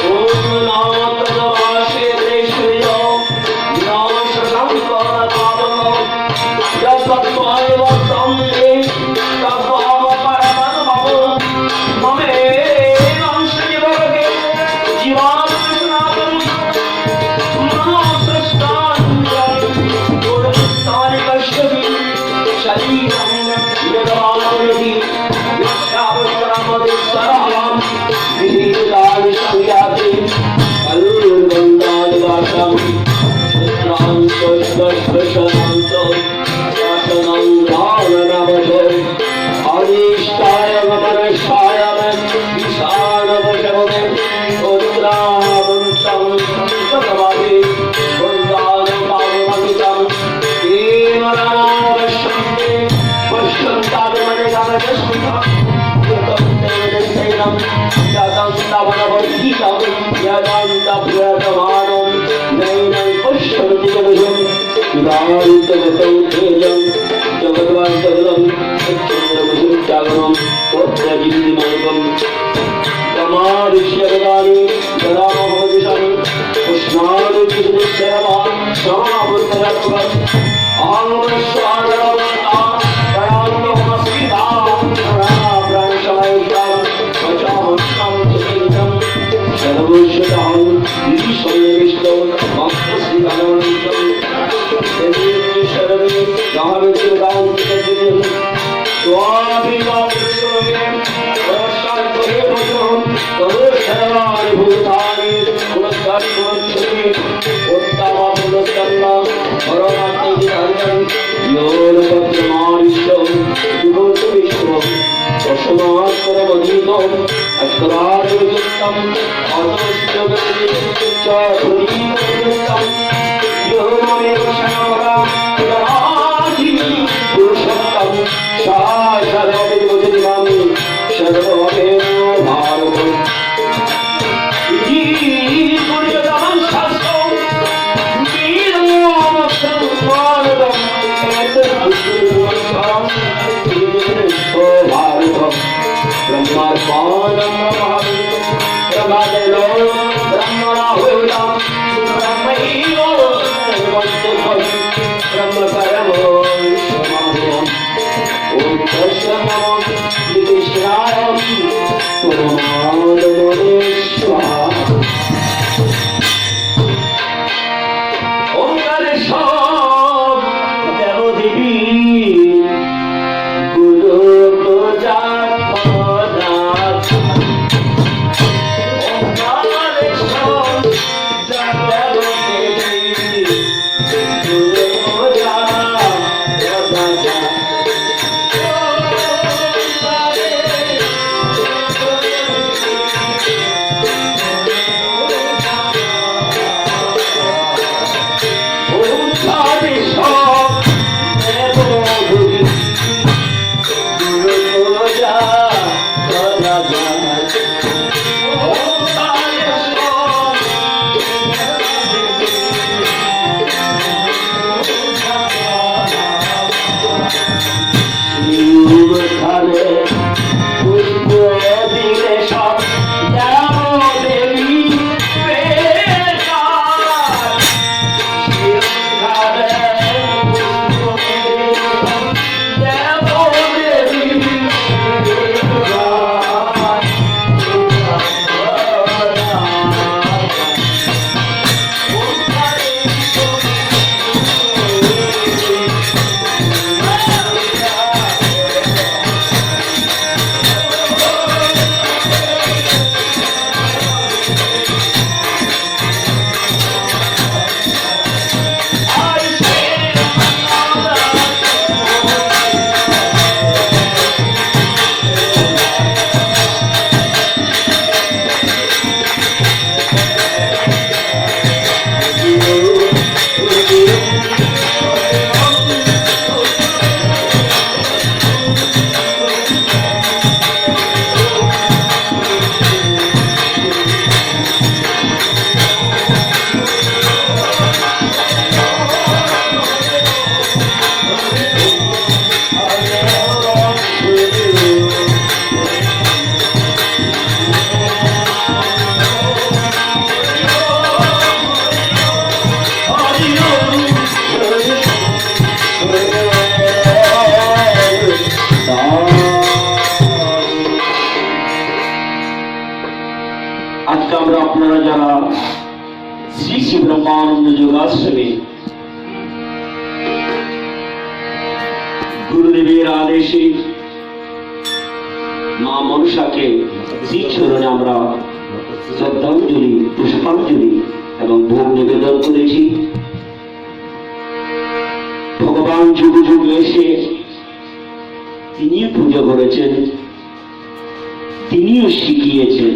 Om वेदान्तप्रतमानं नैनं पश्यन्ति जगजं वेदान्तगतं तेजं जगद्वान्तगलं सच्चिदमसं जागरणं तत्त्वजीवितमैकम् तमादिश्यवदानि ददामहोदिशानि कृष्णादिशिवसेवा समापुत्रत्वम् आमस्वागरवता प्रयान्तमस्मिता प्राणशमयितां वचामस्तं चिन्तं सर्वश्रुतां ईश्वरविष्णो भक्तश्रीगणवन्तं देवी शरणे गावित्युदां चिन्तं स्वाभिमानस्वमे सर्वशर्वाणि भूतानि पुनस्कर्षति उत्तमपुनस्कर्मा परमात्मविधानं योगपत्रमादिष्टं विभूतविश्वं दशमात्परमधीतं अक्रादियुक्तं अतोष्टगति च पुरीतं योगमेव शरणवरा जनाधि पुरुषोत्तम शाश्वतविभूतिमामि शरणमेव भारतम् ब्रह्मानंद योगाश्रमे गुरुदेवेर आदेशे मा मनसाके श्रीचरणे आमरा श्रद्धांजलि पुष्पांजलि एवं भोग निवेदन करेছি। भगवान যুগ যুগ এসে তিনি পূজা করেছেন, তিনিও শিখিয়েছেন,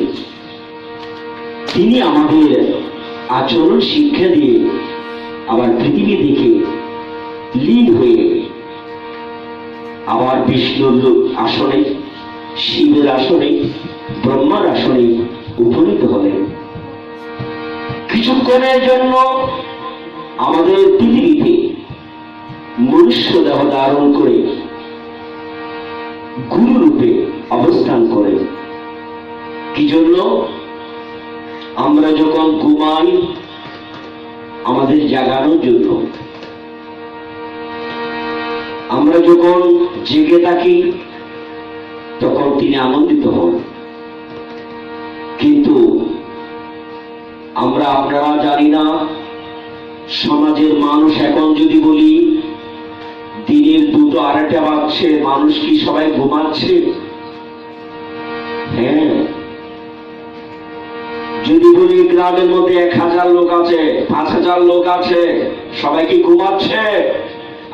তিনি আমাদের आचरण शिक्षा दिए आबार पृथ्वी देखे लीन हुए आबार विष्णुर आसने शिवेर आसने ब्रह्मार आसने उपनीत हलेन। কিছুক্ষণের জন্য আমাদের পৃথিবীতে মনুষ্য দেহ ধারণ করে গুরু রূপে অবস্থান করেন। কি জন্য? আমরা যখন ঘুমাই আমাদের জাগানোর জন্য, আমরা যখন জেগে থাকি তখন তিনি আনন্দিত হন। কিন্তু আমরা আপনারা জানি না, সমাজের মানুষ এখন যদি বলি দিনের 2টো 2:30 বাজছে, মানুষ কি সবাই ঘুমাচ্ছে? হ্যাঁ। যদি বলি গ্রামের মধ্যে 1000 লোক আছে, 5000 লোক আছে, সবাই কি ঘুমাচ্ছে?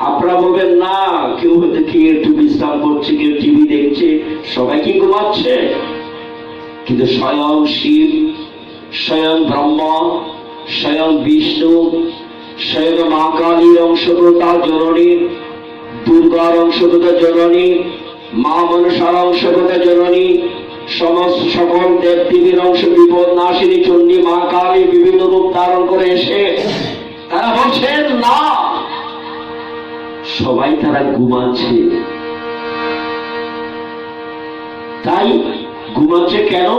আপনারা বলবেন না, কেউ কি একটু বিশ্রাম করছে, কেউ টিভি দেখছে, সবাই কি ঘুমাচ্ছে? কিন্তু স্বয়ং শিব, স্বয়ং ব্রহ্মা, স্বয়ং বিষ্ণু, স্বয়ং মা কালীর অংশগ্রতা জননী, দুর্গার অংশগ্রতা জননী, মা মনসার অংশগ্রতা জননী, সমস্ত সকল দেবদেবীর অংশ বিপদ নাশিনী চণ্ডী মা কালী বিভিন্ন রূপ ধারণ করে এসে তারা বলছেন না, সবাই তারা ঘুমাচ্ছে। তাই ঘুমাচ্ছে কেন?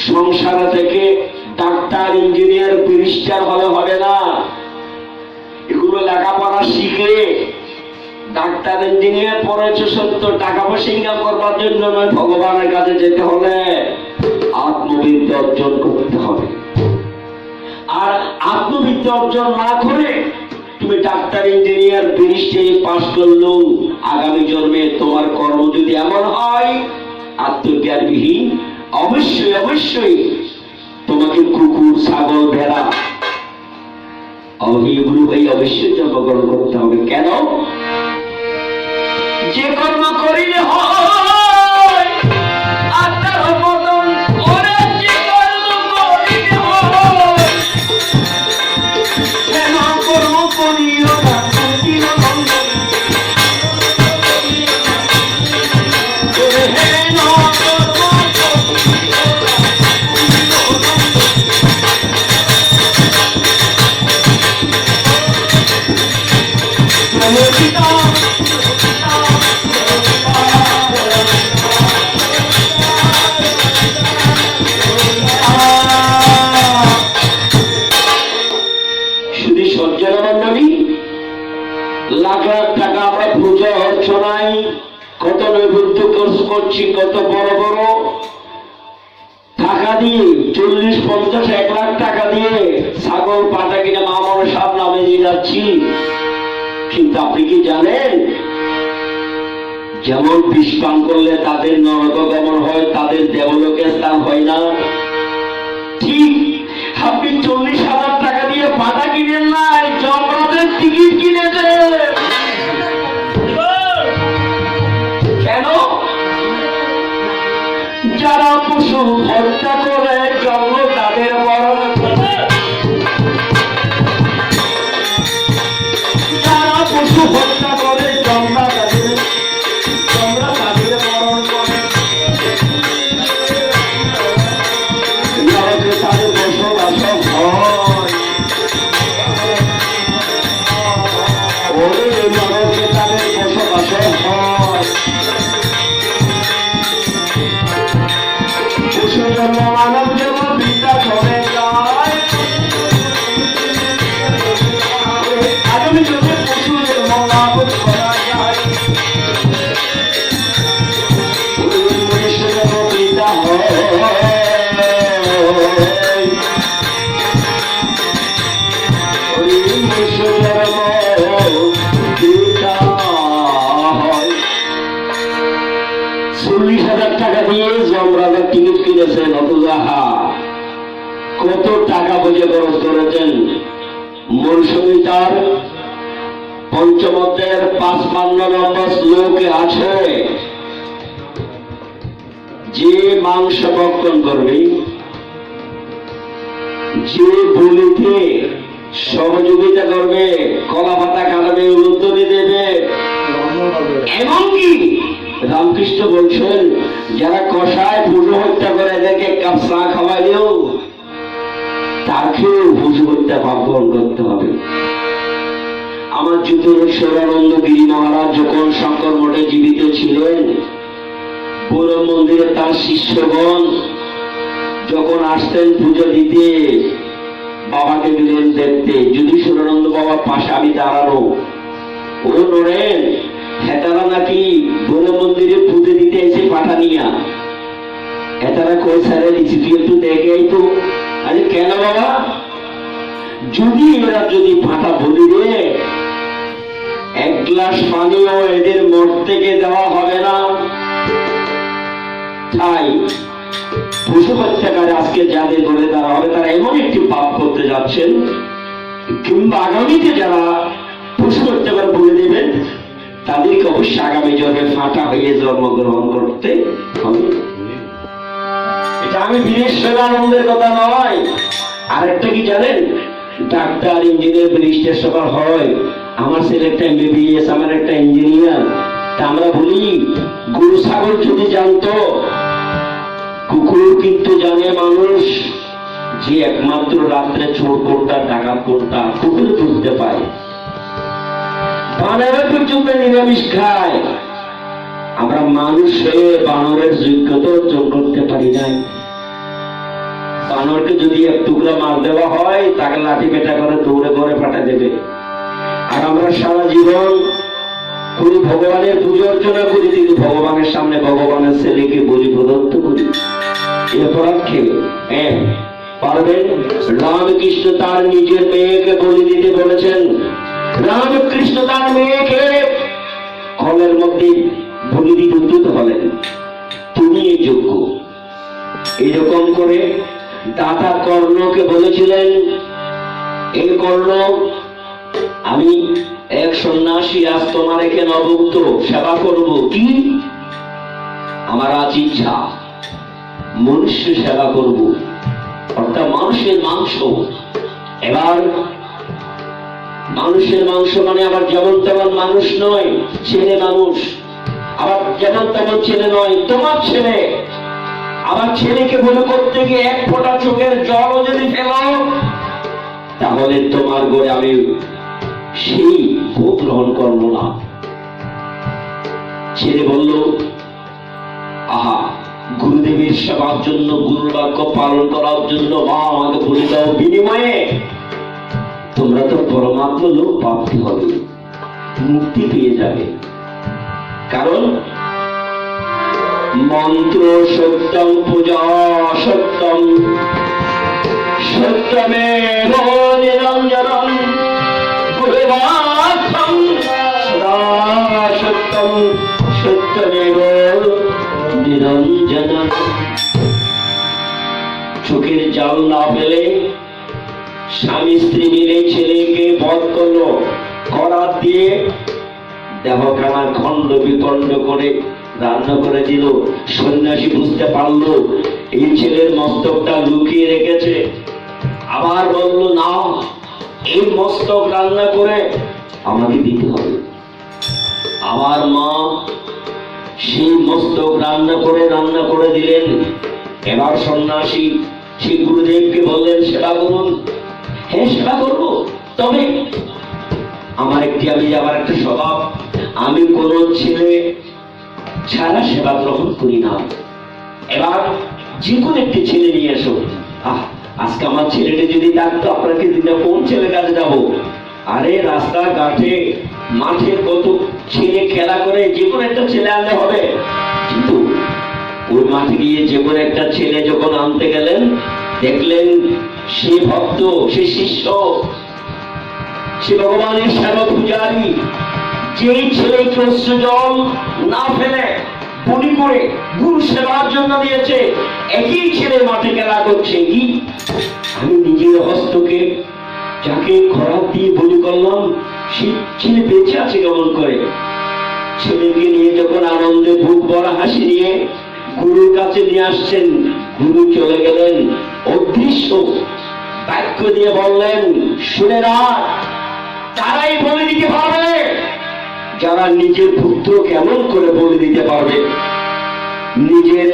সংসার থেকে ডাক্তার, ইঞ্জিনিয়ার, ব্যারিস্টার হলে হবে না। এগুলো লেখাপড়া শিখে ডাক্তার, ইঞ্জিনিয়ার পড়েছে সত্য, টাকা পয়সা ইনকাম করবার জন্য নয়, ভগবানের কাছে যেতে হলে আত্মবিদ্যা অর্জন করতে হবে। আর আত্মবিদ্যা অর্জন না করে তুমি ডাক্তার, ইঞ্জিনিয়ার, ব্যারিস্টার পাস করলেও আগামী জন্মে তোমার কর্ম যদি এমন হয় আত্মজ্ঞানবিহীন, অবশ্যই অবশ্যই তোমাকে কুকুর, ছাগল, ভেড়া এগুলো এই অবশ্যই জন্মগ্রহণ করতে হবে। কেন? যে কর্ম করিলে হয় আত্মার মতন, ওরে যে কর্ম করিলে হয়, কেন কর্ম করিও না কঠিন বন্ধন, ওরে হেন কর্ম লাখ লাখ টাকা আমরা পূজা অর্চনায় কত নৈবেদ্য খরচ করছি, কত বড় বড় টাকা দিয়ে 40, 50, 1 লাখ টাকা দিয়ে ছাগল পাটা কিনে মা মনসার নামে নিয়ে যাচ্ছি। কিন্তু আপনি কি জানেন, যেমন বিষ পান করলে তাদের নরকগমন হয়, তাদের দেবলোকে স্থান হয় না, ঠিক আপনি 40,000 টাকা দিয়ে পাটা কিনেন নাই, যমরাজের টিকিট কিনেছে। কেন? যারা পশু হত্যা করে জন্ম তাদের বরণ করে, যারা পশু হত্যা করে জন্ম তাদের বরণ করে, নরকে তাদের বসবাস হয়। ওরে নরকে তাদের বসবাস হয়। পশু জন্ম মানব জন্ম বিদ্যা চলে যায়, আগামী জন্মে পশু জন্ম লাভ করা যায়। মনুষ্য জন্ম বিদ্যা হয়, মনুষ্য জন্ম বিদ্যা হয়। 40,000 টাকা দিয়ে যমরাজার টিকিট কিনেছেন, অথচ কত টাকা পয়সা খরচ করেছেন। মৌসুমিতার পঞ্চমতের 55 নম্বর শ্লোকে আছে, যে মাংস ভক্ষণ করবে, যে বলিতে সহযোগিতা করবে, কলা পাতা কাটবে, উত্তরে দেবে, এমনকি রামকৃষ্ণ বলছেন যারা কষায় পশু হত্যা করে এদেরকে 1 কাপ চা খাওয়াইলেও করতে পাপ গ্রহণ করতে হবে। আমার চিত্তস্বরানন্দ গিরি মহারাজ যখন শঙ্কর মঠে জীবিত ছিলেন, পুরো মন্দিরে তার শিষ্যগণ যখন আসতেন পুজো দিতে, বাবাকে দিলেন দেখতে। যুধিষ্ঠিরানন্দ বাবার পাশে আমি দাঁড়ানো, ও নড়েন হেতারা নাকি বড় মন্দিরে পুজো দিতে এসে পাঠা নিয়া। হেতারা কই সারে দিছি, তুই একটু দেখে তো। আরে কেন বাবা? যদি এরা যদি পাঠা বলি রে, এক গ্লাস পানিও এদের মঠ থেকে দেওয়া হবে না। তাই পশু হত্যাকারী আজকে যাদের ধরে তারা হবে, তারা এমন একটি পাপ করতে যাচ্ছেন, কিংবা আগামীতে যারা পশু হত্যাকার বলে দেবেন তাদেরকে অবশ্যই আগামী জন্মে ফাঁটা হয়ে জন্মগ্রহণ করতে হবে। এটা আমি বিদেশের কথা নয়। আরেকটা কি জানেন? ডাক্তার, ইঞ্জিনিয়ার, ব্যারিস্টার সবার হয়। আমার ছেলে একটা এমবিবিএস, আমার একটা ইঞ্জিনিয়ার। তা আমরা বলি গরু ছাগল যদি জানতো, কুকুর কিন্তু জানে মানুষ যে একমাত্র রাত্রে চোর কোনটা ডাকাত কোনটা কুকুর বুঝতে পায়। বানর পর্যন্ত নিরামিষ খায়। আমরা মানুষ হয়ে বানরের যোগ্যতা অর্জন করতে পারি নাই। বানরকে যদি এক টুকরা মার দেওয়া হয়, তাকে লাঠি পেটা করে দৌড়ে ঘরে পাঠা দেবে। আর আমরা সারা জীবন কোন ভগবানের পুজো অর্চনা করি, কিন্তু ভগবানের সামনে ভগবানের ছেলেকে বলি প্রদত্ত করি। এরপর খেলে পারবেন? রামকৃষ্ণ তার নিজের মেয়েকে বলি দিতে বলেছেন। রামকৃষ্ণ তার মেয়েকে কলের মধ্যে বলি দিতে উদ্যত হলেন, তুমি এই যোগ্য। এরকম করে দাতা কর্ণকে বলেছিলেন, এই কর্ণ, আমি এক সন্ন্যাসী আজ তোমার এখানে অভুক্ত সেবা করব। কি? আমার আজ ইচ্ছা মনুষ্য সেবা করব, অর্থাৎ মানুষের মাংস। এবার মানুষের মাংস মানে আবার যেমন তেমন মানুষ নয়, ছেলে মানুষ। আবার যেমন তেমন ছেলে নয়, তোমার ছেলে। আবার ছেলেকে বলে করতে গিয়ে এক ফোঁটা চোখের জলও যদি ফেলাও, তাহলে তোমার ঘরে আমি সেই ভোগ গ্রহণ করবো না। ছেলে বলল, আহা, গুরুদেবের সেবার জন্য, গুরুর বাক্য পালন করার জন্য মা আমাকে বলে দাও, বিনিময়ে তোমরা তো পরমাত্ম লোক প্রাপ্তি হবে, মুক্তি পেয়ে যাবে। কারণ মন্ত্র সত্যম, পূজা সত্যম, সত্যমেব নিরঞ্জনম, গুরুবাক্যম সদা সত্যম, সত্যমেব নিরঞ্জনম। চোখের জাল না পেলে স্বামী স্ত্রী মিলে ছেলেকে বধ করলো, করাত দিয়ে দেহখানা খণ্ড বিখণ্ড করে রান্না করে দিল। সন্ন্যাসী বুঝতে পারলো এই ছেলের মস্তকটা লুকিয়ে রেখেছে। আবার বলল, না, এই মস্তক রান্না করে আমাকে দিতে হবে। আমার মা সেই মস্তক রান্না করে দিলেন। এবার সন্ন্যাসী সেই গুরুদেবকে বললেন, সেবা করুন। হ্যাঁ, সেবা করবো, তবে আমার আবার একটা স্বভাব, আমি কোন ছেলে ছাড়া সেবা গ্রহণ করি না। এবার যে কোনো একটি ছেলে নিয়ে এসো। আজকে আমার ছেলেটা যদি থাকতো, আপনাকে দিনে কোন ছেলে কাছে যাবো? আরে রাস্তা ঘাটে মাঠে কত ছেলে খেলা করে, যে কোনো একটা ছেলে আনলে হবে। কিন্তু ওই মাঠে গিয়ে যে কোনো একটা ছেলে যখন আনতে গেলেন, দেখলেন সে ভক্ত, সে শিষ্য, সে ভগবানের সেবা পূজারী। যেই ছেলেকে অশ্রু জল না ফেলে বলি করে গুরু সেবার জন্য দিয়েছে, একই ছেলে মাঠে খেলা করছে। কি? আমি নিজের হস্তকে যাকে খরাপ দিয়ে বলি করলাম, সে ছেলে বেঁচে আছে কেমন করে? ছেলেকে নিয়ে যখন আনন্দে বুক ভরা হাসি নিয়ে গুরুর কাছে নিয়ে আসছেন, গুরু চলে গেলেন অদৃশ্য বাক্য দিয়ে বললেন, শুনে রাখ, তারাই বলে দিতে পারবে যারা নিজের পুত্র কেমন করে বলে দিতে পারবে। নিজের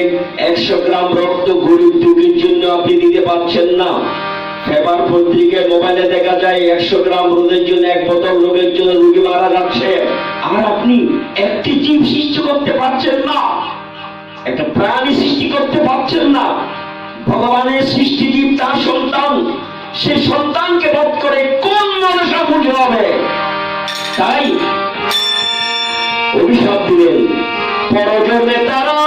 100 গ্রাম রক্ত গরিব দুঃখীর জন্য আপনি দিতে পারছেন না, পেপার পত্রিকায় মোবাইলে দেখা যায় 100 গ্রাম রোদের জন্য 1 বোতল রোগের জন্য রোগী মারা যাচ্ছে, আর আপনি একটি জীব সৃষ্টি করতে পারছেন না, একটা প্রাণী সৃষ্টি করতে পারছেন না। ভগবানের সৃষ্টি জীব তার সন্তান, সে সন্তানকে বধ করে কোন মানুষের পুজো হবে? তাই অভিশাপ দিলেন, পরজন্মে তারা